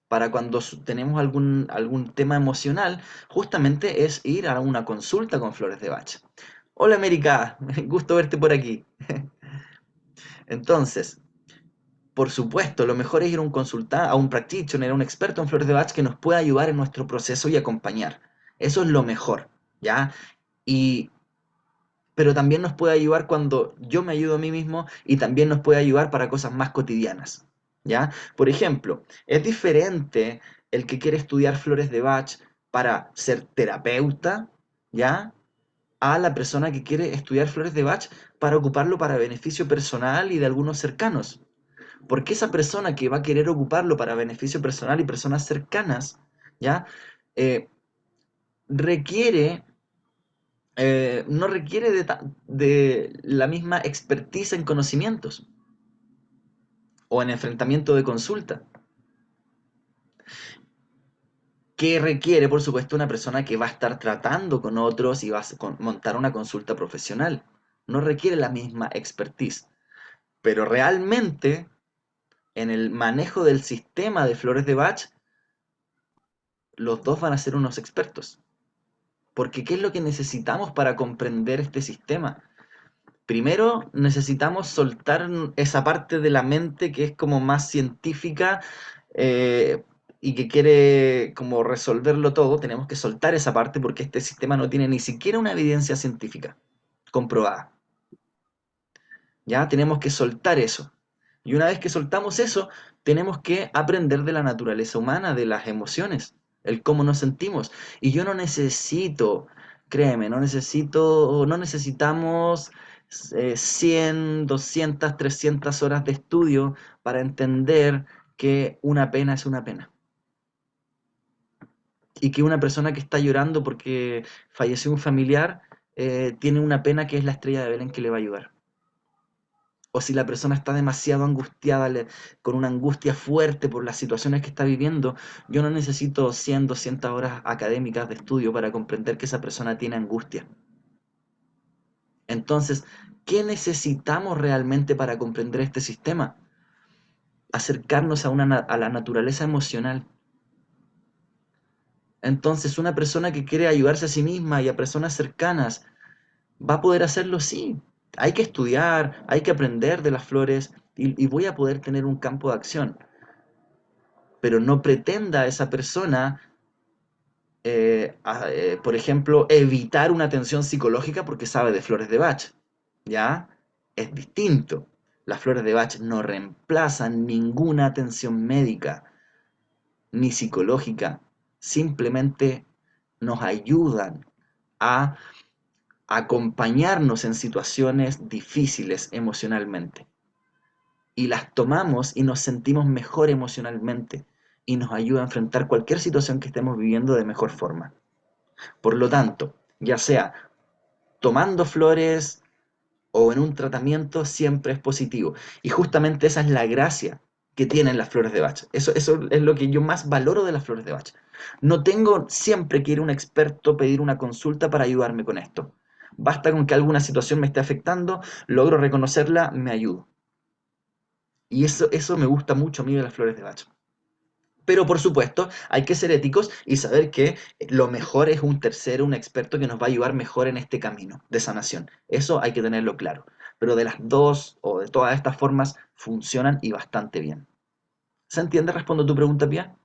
para cuando tenemos algún tema emocional, justamente es ir a una consulta con flores de Bach. Hola América, gusto verte por aquí. Entonces, por supuesto, lo mejor es ir a a un practitioner, a un experto en flores de Bach que nos pueda ayudar en nuestro proceso y acompañar. Eso es lo mejor, ¿ya? Y, pero también nos puede ayudar cuando yo me ayudo a mí mismo y también nos puede ayudar para cosas más cotidianas, ¿ya? Por ejemplo, es diferente el que quiere estudiar flores de Bach para ser terapeuta, ¿ya? A la persona que quiere estudiar flores de Bach para ocuparlo para beneficio personal y de algunos cercanos. Porque esa persona que va a querer ocuparlo para beneficio personal y personas cercanas, ¿ya? Eh, requiere, no requiere de la misma expertise en conocimientos o en enfrentamiento de consulta, que requiere, por supuesto, una persona que va a estar tratando con otros y va a montar una consulta profesional. No requiere la misma expertise, pero realmente en el manejo del sistema de flores de Bach, los dos van a ser unos expertos. Porque ¿qué es lo que necesitamos para comprender este sistema? Primero, necesitamos soltar esa parte de la mente que es como más científica eh, y que quiere como resolverlo todo. Tenemos que soltar esa parte porque este sistema no tiene ni siquiera una evidencia científica comprobada. Ya tenemos que soltar eso. Y una vez que soltamos eso, tenemos que aprender de la naturaleza humana, de las emociones, el cómo nos sentimos. Y yo no necesito, créeme, no necesitamos 100, 200, 300 horas de estudio para entender que una pena es una pena. Y que una persona que está llorando porque falleció un familiar tiene una pena que es la estrella de Belén que le va a ayudar. O si la persona está demasiado angustiada, con una angustia fuerte por las situaciones que está viviendo, yo no necesito 100, 200 horas académicas de estudio para comprender que esa persona tiene angustia. Entonces, ¿qué necesitamos realmente para comprender este sistema? Acercarnos a la naturaleza emocional. Entonces, una persona que quiere ayudarse a sí misma y a personas cercanas, va a poder hacerlo, sí. Hay que estudiar, hay que aprender de las flores y voy a poder tener un campo de acción. Pero no pretenda esa persona, por ejemplo, evitar una atención psicológica porque sabe de flores de Bach. ¿Ya? Es distinto. Las flores de Bach no reemplazan ninguna atención médica ni psicológica. Simplemente nos ayudan a acompañarnos en situaciones difíciles emocionalmente. Y las tomamos y nos sentimos mejor emocionalmente y nos ayuda a enfrentar cualquier situación que estemos viviendo de mejor forma. Por lo tanto, ya sea tomando flores o en un tratamiento, siempre es positivo. Y justamente esa es la gracia que tienen las flores de Bach. Eso es lo que yo más valoro de las flores de Bach. No tengo siempre que ir a un experto, pedir una consulta para ayudarme con esto. Basta con que alguna situación me esté afectando, logro reconocerla, me ayudo. Y eso me gusta mucho a mí de las flores de Bach. Pero por supuesto, hay que ser éticos y saber que lo mejor es un tercero, un experto que nos va a ayudar mejor en este camino de sanación. Eso hay que tenerlo claro. Pero de las dos o de todas estas formas funcionan y bastante bien. ¿Se entiende? Respondo a tu pregunta, Pia.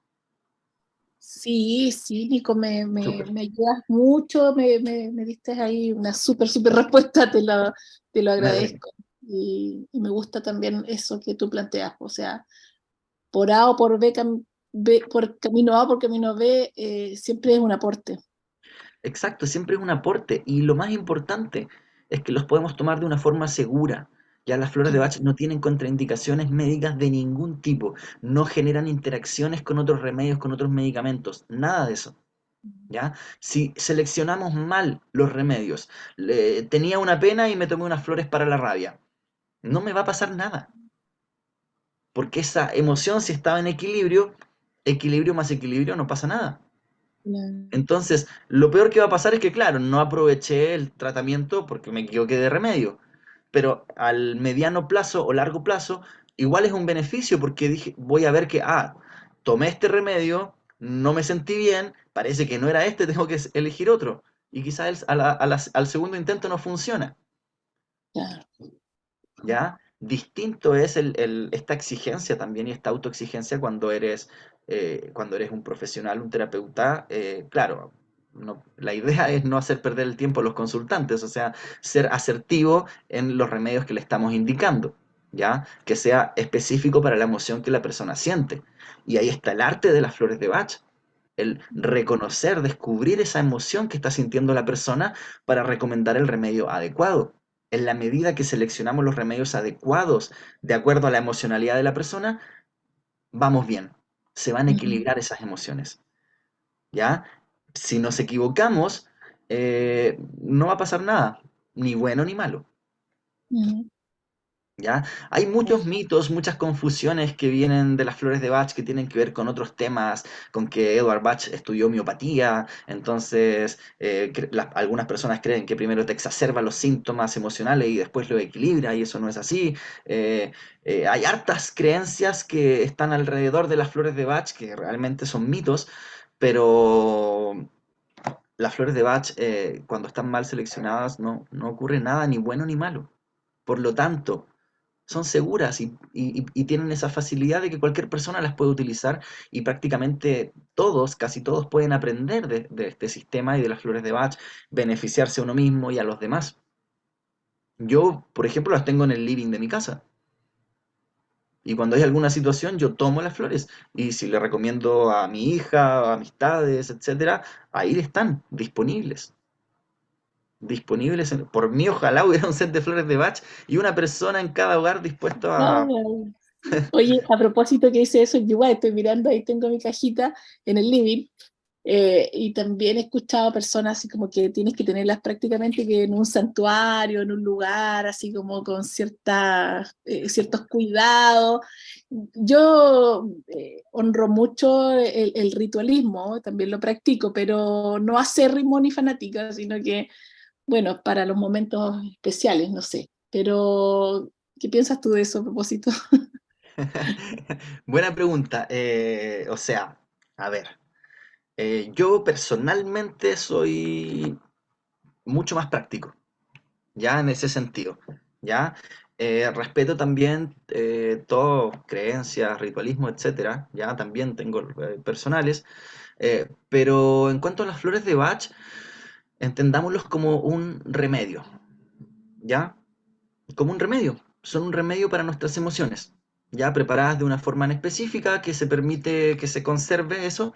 Sí, sí, Nico, Súper. me ayudas mucho, me diste ahí una súper respuesta, te lo Me alegro. agradezco. Y me gusta también eso que tú planteas, o sea, por A o por B, por camino A o por camino B, siempre es un aporte. Exacto, siempre es un aporte. Y lo más importante es que los podemos tomar de una forma segura. Ya las flores de Bach no tienen contraindicaciones médicas de ningún tipo, no generan interacciones con otros remedios, con otros medicamentos, nada de eso. ¿Ya? Si seleccionamos mal los remedios, tenía una pena y me tomé unas flores para la rabia, no me va a pasar nada, porque esa emoción, si estaba en equilibrio, equilibrio más equilibrio, no pasa nada. Claro. Entonces, lo peor que va a pasar es que, claro, no aproveché el tratamiento porque me equivoqué de remedio, pero al mediano plazo o largo plazo, igual es un beneficio porque dije, voy a ver que, tomé este remedio, no me sentí bien, parece que no era este, tengo que elegir otro. Y quizás al segundo intento no funciona, Claro. ¿ya? Distinto es esta exigencia también y esta autoexigencia cuando eres un profesional, un terapeuta. Claro, la idea es no hacer perder el tiempo a los consultantes, o sea, ser asertivo en los remedios que le estamos indicando, ¿ya? Que sea específico para la emoción que la persona siente. Y ahí está el arte de las flores de Bach, el reconocer, descubrir esa emoción que está sintiendo la persona para recomendar el remedio adecuado. En la medida que seleccionamos los remedios adecuados de acuerdo a la emocionalidad de la persona, vamos bien. Se van a Ujú, equilibrar esas emociones. ¿Ya? Si nos equivocamos, no va a pasar nada, ni bueno ni malo. ujú. ¿Ya? Hay muchos mitos, muchas confusiones que vienen de las flores de Bach que tienen que ver con otros temas, con que Edward Bach estudió homeopatía, entonces algunas personas creen que primero te exacerba los síntomas emocionales y después lo equilibra y eso no es así. Eh, hay hartas creencias que están alrededor de las flores de Bach que realmente son mitos, pero las flores de Bach cuando están mal seleccionadas no ocurre nada ni bueno ni malo. Por lo tanto, son seguras y tienen esa facilidad de que cualquier persona las puede utilizar y prácticamente todos, casi todos pueden aprender de este sistema y de las flores de Bach, beneficiarse a uno mismo y a los demás. Yo, por ejemplo, las tengo en el living de mi casa y cuando hay alguna situación yo tomo las flores y si le recomiendo a mi hija, a amistades, etcétera, ahí están disponibles. Por mí, ojalá hubiera un set de flores de Bach y una persona en cada hogar dispuesto a... Ay, oye, a propósito que hice eso, yo igual estoy mirando, ahí tengo mi cajita en el living, y también he escuchado personas así como que tienes que tenerlas prácticamente que en un santuario, en un lugar, así como con ciertos cuidados. Yo honro mucho el ritualismo, también lo practico, pero no acérrimo ni fanática, sino que, bueno, para los momentos especiales, no sé. Pero, ¿qué piensas tú de eso a propósito? Buena pregunta. O sea, a ver, yo personalmente soy mucho más práctico, ya en ese sentido, ya. Respeto también todo, creencias, ritualismo, etcétera, ya también tengo personales, pero en cuanto a las flores de Bach, entendámoslos como un remedio, ya, como un remedio. Son un remedio para nuestras emociones, ya preparadas de una forma en específica que se permite que se conserve eso.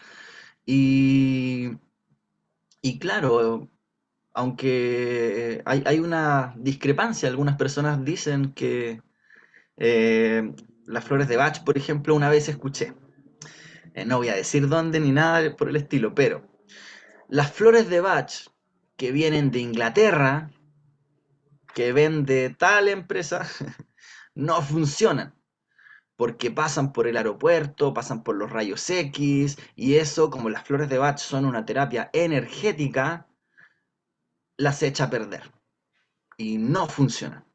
Y, y claro, aunque hay una discrepancia, algunas personas dicen que las flores de Bach, por ejemplo, una vez escuché, no voy a decir dónde ni nada por el estilo, pero las flores de Bach que vienen de Inglaterra, que vende tal empresa, no funcionan porque pasan por el aeropuerto, pasan por los rayos X, y eso, como las flores de Bach son una terapia energética, las echa a perder y no funcionan.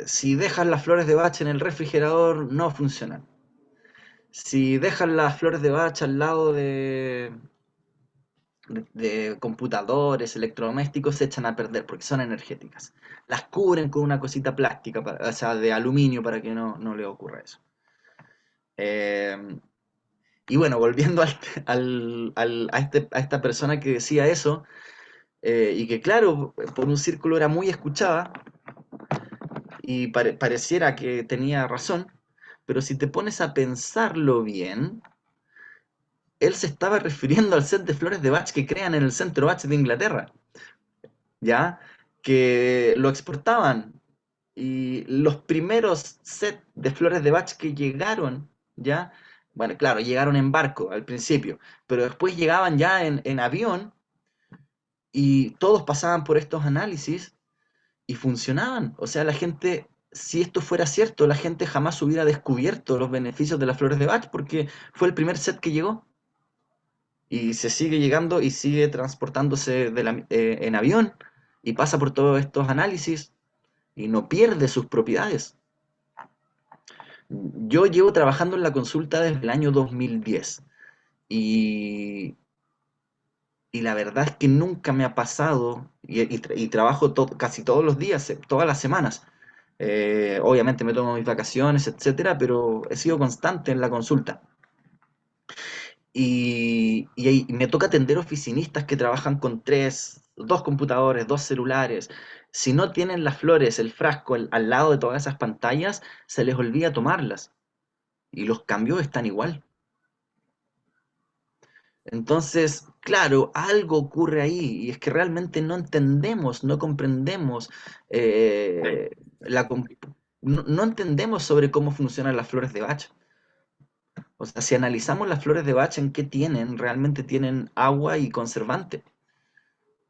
si dejas las flores de Bach en el refrigerador, no funcionan. Si dejas las flores de Bach al lado de computadores, electrodomésticos, se echan a perder porque son energéticas. Las cubren con una cosita plástica, o sea, de aluminio para que no le ocurra eso. Y bueno, volviendo a esta persona que decía eso, y que claro, por un círculo era muy escuchada, y pareciera que tenía razón, pero si te pones a pensarlo bien, él se estaba refiriendo al set de flores de Bach que crean en el centro Bach de Inglaterra, ¿ya? Que lo exportaban. Y los primeros sets de flores de Bach que llegaron, ¿ya? Bueno, claro, llegaron en barco al principio, pero después llegaban ya en avión y todos pasaban por estos análisis y funcionaban. O sea, la gente, si esto fuera cierto, la gente jamás hubiera descubierto los beneficios de las flores de Bach porque fue el primer set que llegó. Y se sigue llegando y sigue transportándose en avión y pasa por todos estos análisis y no pierde sus propiedades. Yo llevo trabajando en la consulta desde el año 2010 y, y la verdad es que nunca me ha pasado, y trabajo casi todos los días, todas las semanas. Obviamente me tomo mis vacaciones, etcétera, pero he sido constante en la consulta. Y me toca atender oficinistas que trabajan con dos computadores, dos celulares. Si no tienen las flores, el frasco al lado de todas esas pantallas, se les olvida tomarlas. Y los cambios están igual. Entonces, claro, algo ocurre ahí y es que realmente no entendemos, no comprendemos, eh, la com- no entendemos sobre cómo funcionan las flores de Bach. O sea, si analizamos las flores de Bach, ¿en qué tienen? Realmente tienen agua y conservante.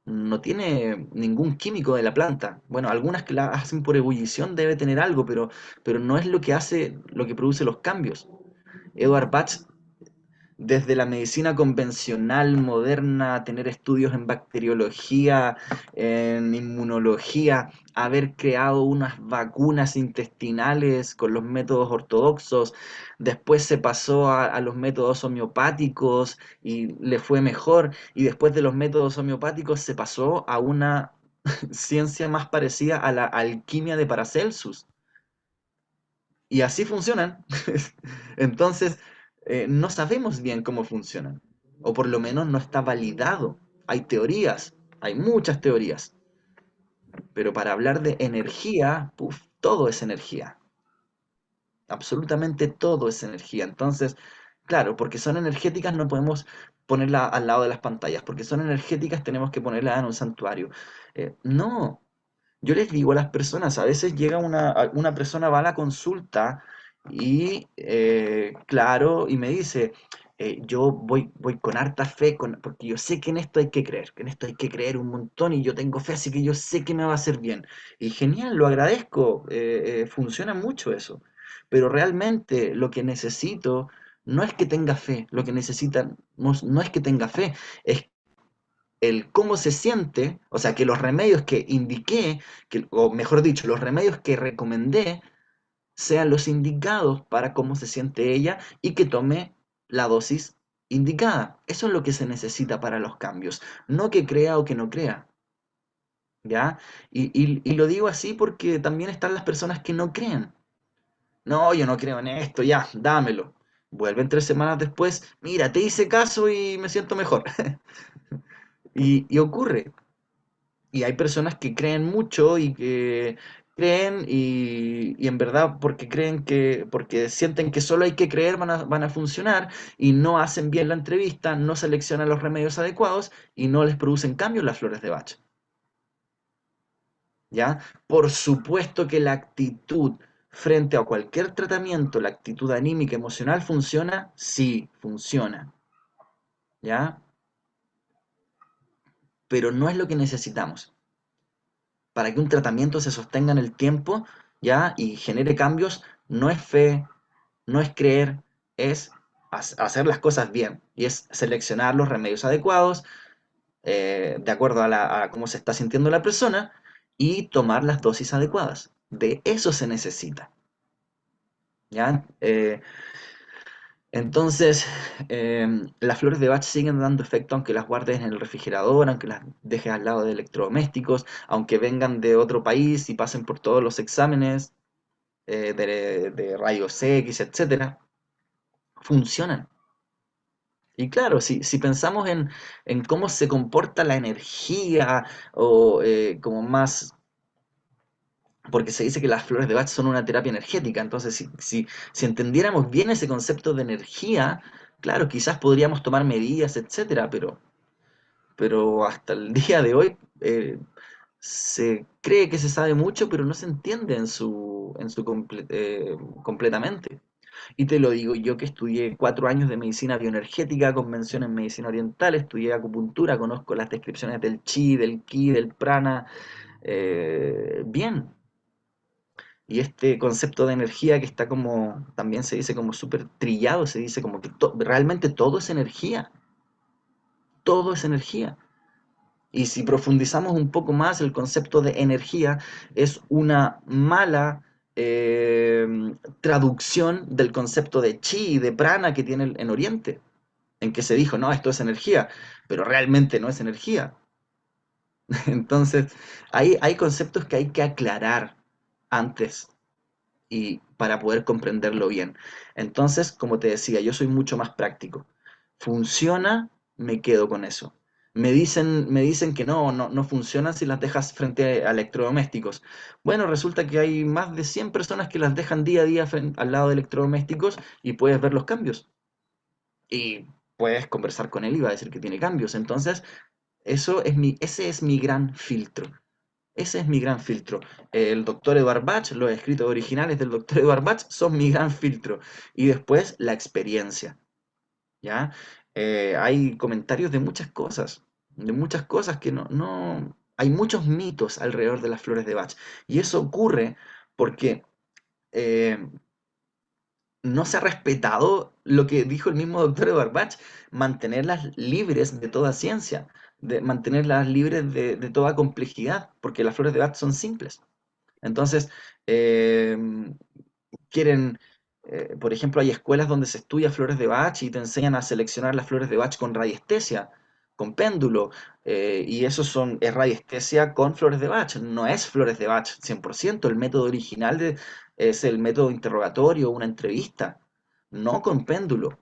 No tiene ningún químico de la planta. Bueno, algunas que la hacen por ebullición debe tener algo, pero no es lo que hace, lo que produce los cambios. Edward Bach, desde la medicina convencional, moderna, tener estudios en bacteriología, en inmunología, haber creado unas vacunas intestinales con los métodos ortodoxos, después se pasó a los métodos homeopáticos y le fue mejor, y después de los métodos homeopáticos se pasó a una ciencia más parecida a la alquimia de Paracelsus. Y así funcionan. Entonces, no sabemos bien cómo funcionan, o por lo menos no está validado. Hay teorías, hay muchas teorías, pero para hablar de energía, puf, todo es energía. Absolutamente todo es energía. Entonces, claro, porque son energéticas no podemos ponerla al lado de las pantallas, porque son energéticas tenemos que ponerla en un santuario. No, yo les digo a las personas, a veces llega una persona, va a la consulta y, claro, y me dice, yo voy con harta fe, porque yo sé que en esto hay que creer, que en esto hay que creer un montón y yo tengo fe, así que yo sé que me va a hacer bien. Y genial, lo agradezco, funciona mucho eso. Pero realmente lo que necesito no es que tenga fe, lo que necesitan no es que tenga fe, es el cómo se siente, o sea, que los remedios que indiqué, o mejor dicho, los remedios que recomendé, sean los indicados para cómo se siente ella y que tome la dosis indicada. Eso es lo que se necesita para los cambios, no que crea o que no crea, ¿ya? Y lo digo así porque también están las personas que no creen. No, yo no creo en esto, ya, dámelo. Vuelven 3 semanas después, mira, te hice caso y me siento mejor. Y ocurre. Y hay personas que creen mucho y que creen y en verdad porque porque sienten que solo hay que creer van a funcionar y no hacen bien la entrevista, no seleccionan los remedios adecuados y no les producen cambios las flores de Bach. ¿Ya? Por supuesto que la actitud frente a cualquier tratamiento, la actitud anímica, emocional, ¿funciona? Sí, funciona. ¿Ya? Pero no es lo que necesitamos. Para que un tratamiento se sostenga en el tiempo, ¿ya? Y genere cambios, no es fe, no es creer, es hacer las cosas bien. Y es seleccionar los remedios adecuados, de acuerdo a cómo se está sintiendo la persona, y tomar las dosis adecuadas. De eso se necesita. ¿Ya? Entonces, las flores de Bach siguen dando efecto aunque las guardes en el refrigerador, aunque las dejes al lado de electrodomésticos, aunque vengan de otro país y pasen por todos los exámenes de rayos X, etcétera, funcionan. Y claro, si pensamos en cómo se comporta la energía o como más, porque se dice que las flores de Bach son una terapia energética, entonces si entendiéramos bien ese concepto de energía, claro, quizás podríamos tomar medidas, etcétera, pero hasta el día de hoy se cree que se sabe mucho, pero no se entiende completamente. Y te lo digo yo que estudié 4 años de medicina bioenergética, convención en medicina oriental, estudié acupuntura, conozco las descripciones del chi, del ki, del prana, bien. Y este concepto de energía que está como, también se dice como súper trillado, se dice como que realmente todo es energía, todo es energía. Y si profundizamos un poco más, el concepto de energía es una mala eh, traducción del concepto de chi y de prana que tiene en Oriente, en que se dijo, no, esto es energía, pero realmente no es energía. Entonces, hay conceptos que hay que aclarar antes y para poder comprenderlo bien. Entonces, como te decía, yo soy mucho más práctico. Funciona, me quedo con eso. Me dicen que no funciona si las dejas frente a electrodomésticos. Bueno, resulta que hay más de 100 personas que las dejan día a día al lado de electrodomésticos y puedes ver los cambios. Y puedes conversar con él y va a decir que tiene cambios. Entonces, ese es mi gran filtro. Ese es mi gran filtro. El doctor Edward Bach, los escritos originales del doctor Edward Bach son mi gran filtro. Y después la experiencia, ¿ya? Hay comentarios de muchas cosas que no... Hay muchos mitos alrededor de las flores de Bach. Y eso ocurre porque eh, no se ha respetado lo que dijo el mismo doctor Edward Bach, mantenerlas libres de toda ciencia, de mantenerlas libres de toda complejidad, porque las flores de Bach son simples. Entonces, eh, quieren, por ejemplo, hay escuelas donde se estudia flores de Bach y te enseñan a seleccionar las flores de Bach con radiestesia, con péndulo, y es radiestesia con flores de Bach, no es flores de Bach 100%, el método original es el método interrogatorio, una entrevista, no con péndulo.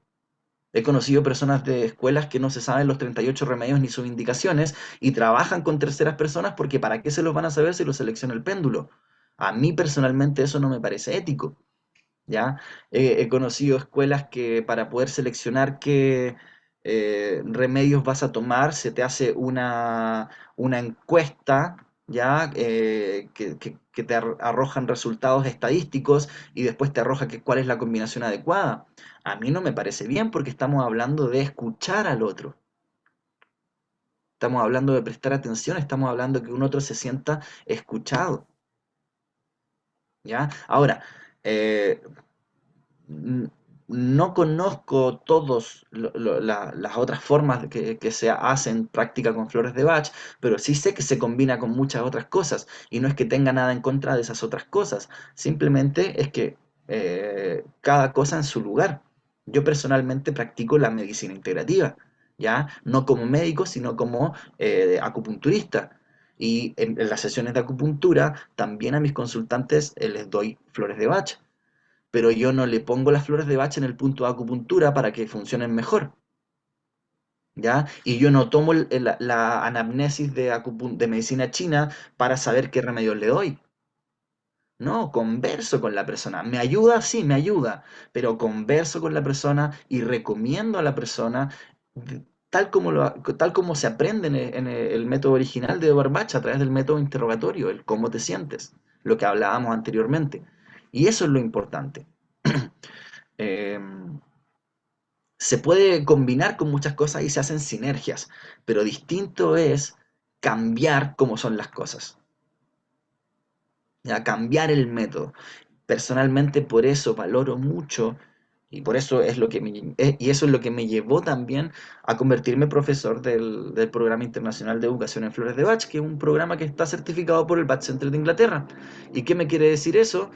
He conocido personas de escuelas que no se saben los 38 remedios ni sus indicaciones y trabajan con terceras personas porque ¿para qué se los van a saber si los selecciona el péndulo? A mí personalmente eso no me parece ético, ¿ya? He conocido escuelas que para poder seleccionar qué remedios vas a tomar se te hace una encuesta, ¿ya? Que te arrojan resultados estadísticos y después te arroja cuál es la combinación adecuada. A mí no me parece bien porque estamos hablando de escuchar al otro. Estamos hablando de prestar atención, estamos hablando de que un otro se sienta escuchado, ¿ya? Ahora, eh, n- no conozco todas las otras formas que se hacen práctica con flores de Bach, pero sí sé que se combina con muchas otras cosas y no es que tenga nada en contra de esas otras cosas, simplemente es que cada cosa en su lugar. Yo personalmente practico la medicina integrativa, ¿ya? No como médico, sino como acupunturista. Y en las sesiones de acupuntura también a mis consultantes les doy flores de Bach, pero yo no le pongo las flores de Bach en el punto de acupuntura para que funcionen mejor, ¿ya? Y yo no tomo la anamnesis de medicina china para saber qué remedios le doy. No, converso con la persona. ¿Me ayuda? Sí, me ayuda, pero converso con la persona y recomiendo a la persona tal como se aprende en el método original de Edward Bach a través del método interrogatorio, el cómo te sientes, lo que hablábamos anteriormente. Y eso es lo importante. Eh, Se puede combinar con muchas cosas y se hacen sinergias, pero distinto es cambiar cómo son las cosas, ¿ya? Cambiar el método. Personalmente por eso valoro mucho Y por eso es lo que y eso es lo que me llevó también a convertirme profesor del Programa Internacional de Educación en Flores de Bach, que es un programa que está certificado por el Bach Center de Inglaterra. ¿Y qué me quiere decir eso?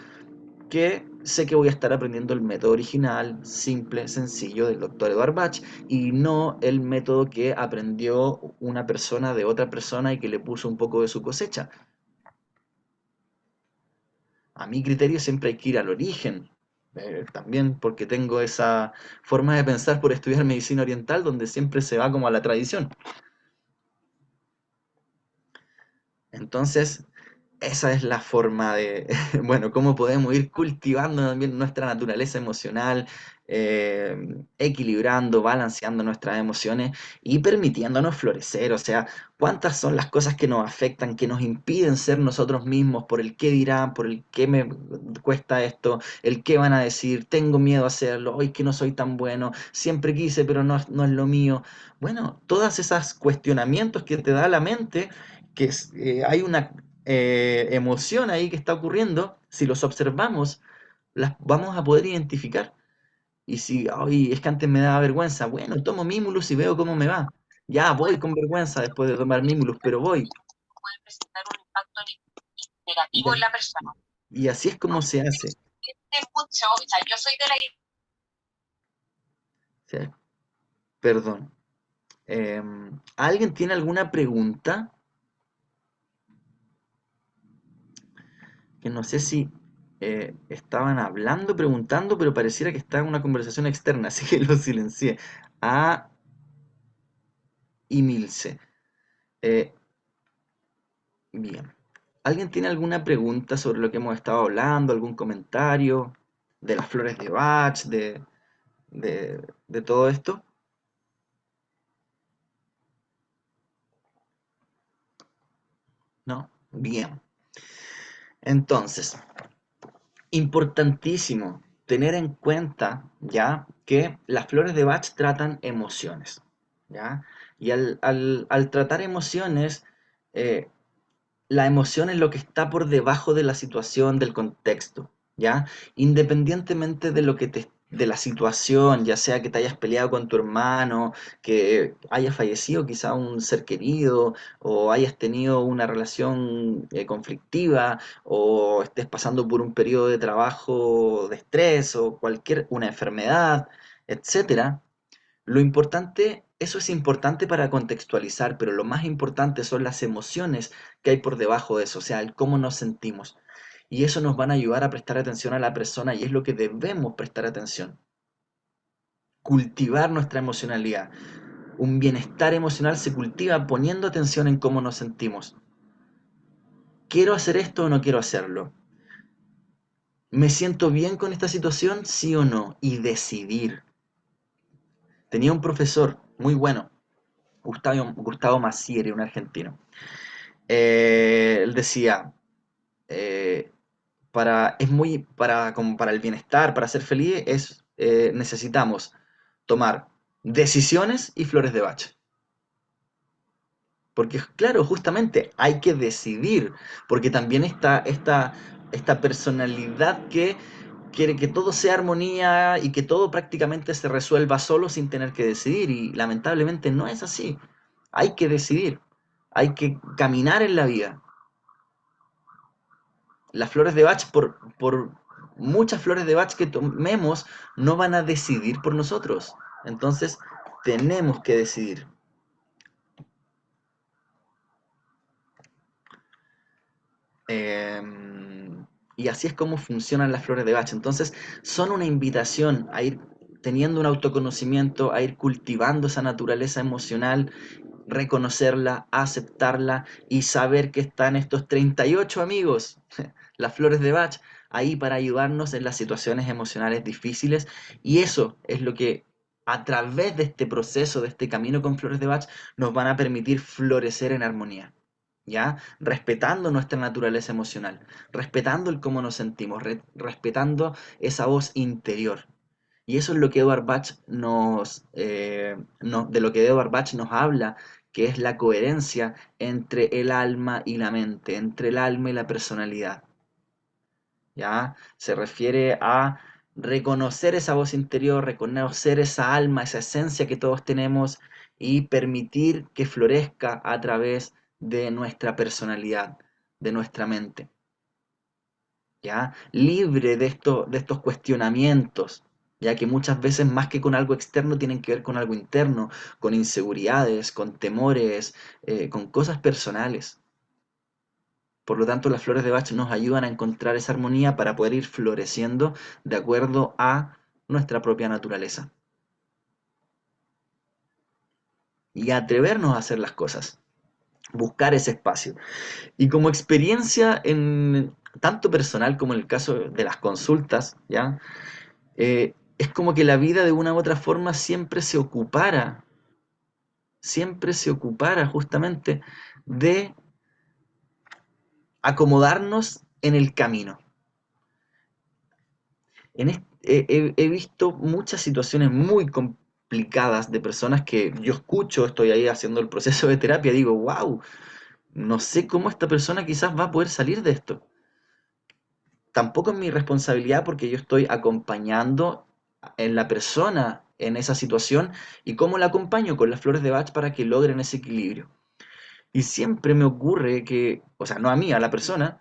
Que sé que voy a estar aprendiendo el método original, simple, sencillo del doctor Edward Bach, y no el método que aprendió una persona de otra persona y que le puso un poco de su cosecha. A mi criterio siempre hay que ir al origen, también porque tengo esa forma de pensar por estudiar medicina oriental, donde siempre se va como a la tradición. Entonces, esa es la forma de, bueno, cómo podemos ir cultivando también nuestra naturaleza emocional, equilibrando, balanceando nuestras emociones y permitiéndonos florecer. O sea, cuántas son las cosas que nos afectan, que nos impiden ser nosotros mismos por el qué dirán, por el qué me cuesta esto, el qué van a decir, tengo miedo a hacerlo, hoy que no soy tan bueno, siempre quise, pero no es lo mío. Bueno, todas esas cuestionamientos que te da la mente, que hay una emoción ahí que está ocurriendo, si los observamos, las vamos a poder identificar. Y si, ay, es que antes me daba vergüenza, bueno, tomo Mimulus y veo cómo me va. Ya voy con vergüenza después de tomar Mimulus, pero voy. Puede presentar un impacto negativo en la persona. Y así es como se hace. Mucho, o sea, yo soy de la... Sí. Perdón. ¿Alguien tiene alguna pregunta? Que no sé si estaban hablando, preguntando, pero pareciera que está en una conversación externa, así que lo silencié. A y Milce. Eh, bien. ¿Alguien tiene alguna pregunta sobre lo que hemos estado hablando? ¿Algún comentario de las flores de Bach, de todo esto? ¿No? Bien. Entonces, importantísimo tener en cuenta ya que las flores de Bach tratan emociones, ¿ya? Y al tratar emociones, eh, la emoción es lo que está por debajo de la situación, del contexto, ¿ya? Independientemente de lo que de la situación, ya sea que te hayas peleado con tu hermano, que haya fallecido quizá un ser querido, o hayas tenido una relación conflictiva, o estés pasando por un periodo de trabajo de estrés, o una enfermedad, etcétera. Lo importante, eso es importante para contextualizar, pero lo más importante son las emociones que hay por debajo de eso, o sea, el cómo nos sentimos. Y eso nos van a ayudar a prestar atención a la persona y es lo que debemos prestar atención. Cultivar nuestra emocionalidad. Un bienestar emocional se cultiva poniendo atención en cómo nos sentimos. ¿Quiero hacer esto o no quiero hacerlo? ¿Me siento bien con esta situación? ¿Sí o no? Y decidir. Tenía un profesor muy bueno, Gustavo Massieri, un argentino. Él decía, eh, como para el bienestar, para ser feliz, necesitamos tomar decisiones y flores de Bach. Porque, claro, justamente hay que decidir, porque también está esta personalidad que quiere que todo sea armonía y que todo prácticamente se resuelva solo sin tener que decidir, y lamentablemente no es así. Hay que decidir, hay que caminar en la vida. Las flores de Bach, por muchas flores de Bach que tomemos, no van a decidir por nosotros. Entonces, tenemos que decidir. Y así es como funcionan las flores de Bach. Entonces, son una invitación a ir teniendo un autoconocimiento, a ir cultivando esa naturaleza emocional, reconocerla, aceptarla y saber que están estos 38 amigos, las flores de Bach, ahí para ayudarnos en las situaciones emocionales difíciles. Y eso es lo que a través de este proceso, de este camino con flores de Bach, nos van a permitir florecer en armonía. ¿Ya? Respetando nuestra naturaleza emocional, respetando el cómo nos sentimos, respetando esa voz interior. Y eso es lo que Edward Bach de lo que Edward Bach nos habla, que es la coherencia entre el alma y la mente, entre el alma y la personalidad. ¿Ya? Se refiere a reconocer esa voz interior, reconocer esa alma, esa esencia que todos tenemos y permitir que florezca a través de nuestra personalidad, de nuestra mente. ¿Ya? Libre de estos cuestionamientos, ya que muchas veces más que con algo externo tienen que ver con algo interno, con inseguridades, con temores, con cosas personales. Por lo tanto, las flores de Bach nos ayudan a encontrar esa armonía para poder ir floreciendo de acuerdo a nuestra propia naturaleza. Y atrevernos a hacer las cosas, buscar ese espacio. Y como experiencia tanto personal como en el caso de las consultas, ¿ya? Es como que la vida de una u otra forma siempre se ocupara justamente de acomodarnos en el camino. He visto muchas situaciones muy complicadas de personas que yo escucho, estoy ahí haciendo el proceso de terapia, digo, wow, no sé cómo esta persona quizás va a poder salir de esto. Tampoco es mi responsabilidad porque yo estoy acompañando en la persona en esa situación y cómo la acompaño con las flores de Bach para que logren ese equilibrio. Y siempre me ocurre que, o sea, no a mí, a la persona,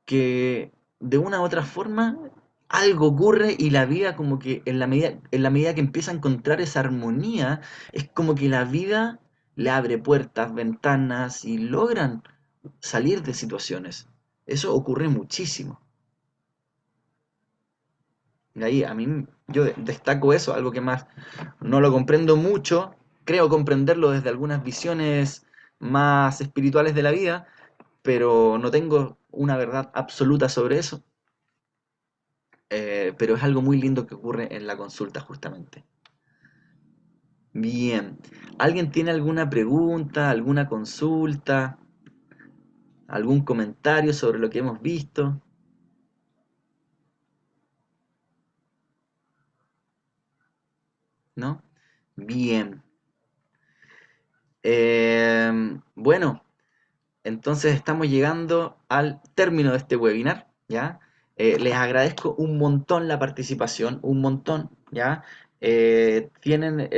que de una u otra forma algo ocurre y la vida como que en la medida que empieza a encontrar esa armonía, es como que la vida le abre puertas, ventanas y logran salir de situaciones. Eso ocurre muchísimo. Y ahí a mí yo destaco eso, algo que más no lo comprendo mucho, creo comprenderlo desde algunas visiones más espirituales de la vida, pero no tengo una verdad absoluta sobre eso. Pero es algo muy lindo que ocurre en la consulta justamente. Bien, ¿alguien tiene alguna pregunta, alguna consulta, algún comentario sobre lo que hemos visto? ¿No? Bien. Bueno, entonces estamos llegando al término de este webinar, ¿ya? Les agradezco un montón la participación, un montón, ¿ya? Tienen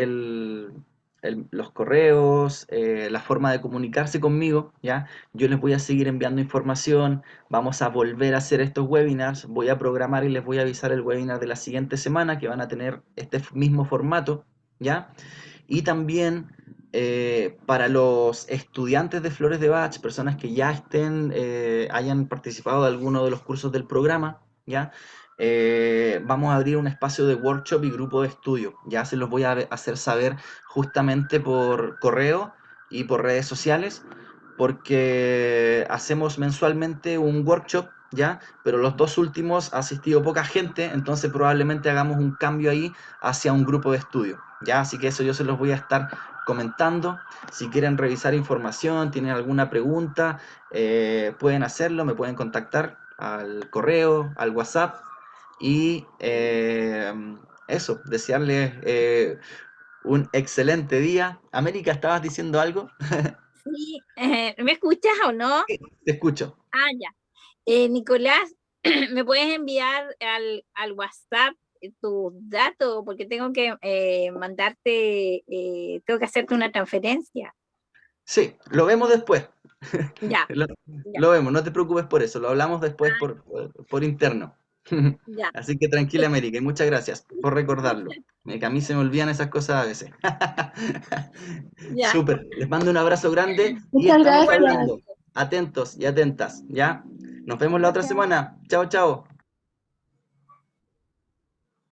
los correos, la forma de comunicarse conmigo, ¿ya? Yo les voy a seguir enviando información, vamos a volver a hacer estos webinars, voy a programar y les voy a avisar el webinar de la siguiente semana que van a tener este mismo formato, ¿ya? Y también para los estudiantes de Flores de Bach, personas que ya hayan participado de alguno de los cursos del programa, ¿ya? Vamos a abrir un espacio de workshop y grupo de estudio. Ya se los voy a hacer saber justamente por correo y por redes sociales, porque hacemos mensualmente un workshop, ¿ya? Pero los dos últimos ha asistido poca gente, entonces probablemente hagamos un cambio ahí hacia un grupo de estudio, ¿ya? Así que eso yo se los voy a estar comentando. Si quieren revisar información, tienen alguna pregunta, pueden hacerlo, me pueden contactar al correo, al WhatsApp y eso, desearles un excelente día. América, ¿estabas diciendo algo? Sí, ¿me escuchas o no? Te escucho. Ah, ya. Nicolás, ¿me puedes enviar al WhatsApp tus datos? Porque tengo que mandarte, tengo que hacerte una transferencia. Sí, lo vemos después. Ya, Lo, ya, lo vemos, no te preocupes por eso, lo hablamos después por interno. ya. Así que tranquila, América, y muchas gracias por recordarlo. Que a mí se me olvidan esas cosas a veces. Ya. Súper, les mando un abrazo grande y Muchas estamos gracias. hablando. Atentos y atentas, ¿ya? Nos vemos la otra semana. Chao, chao.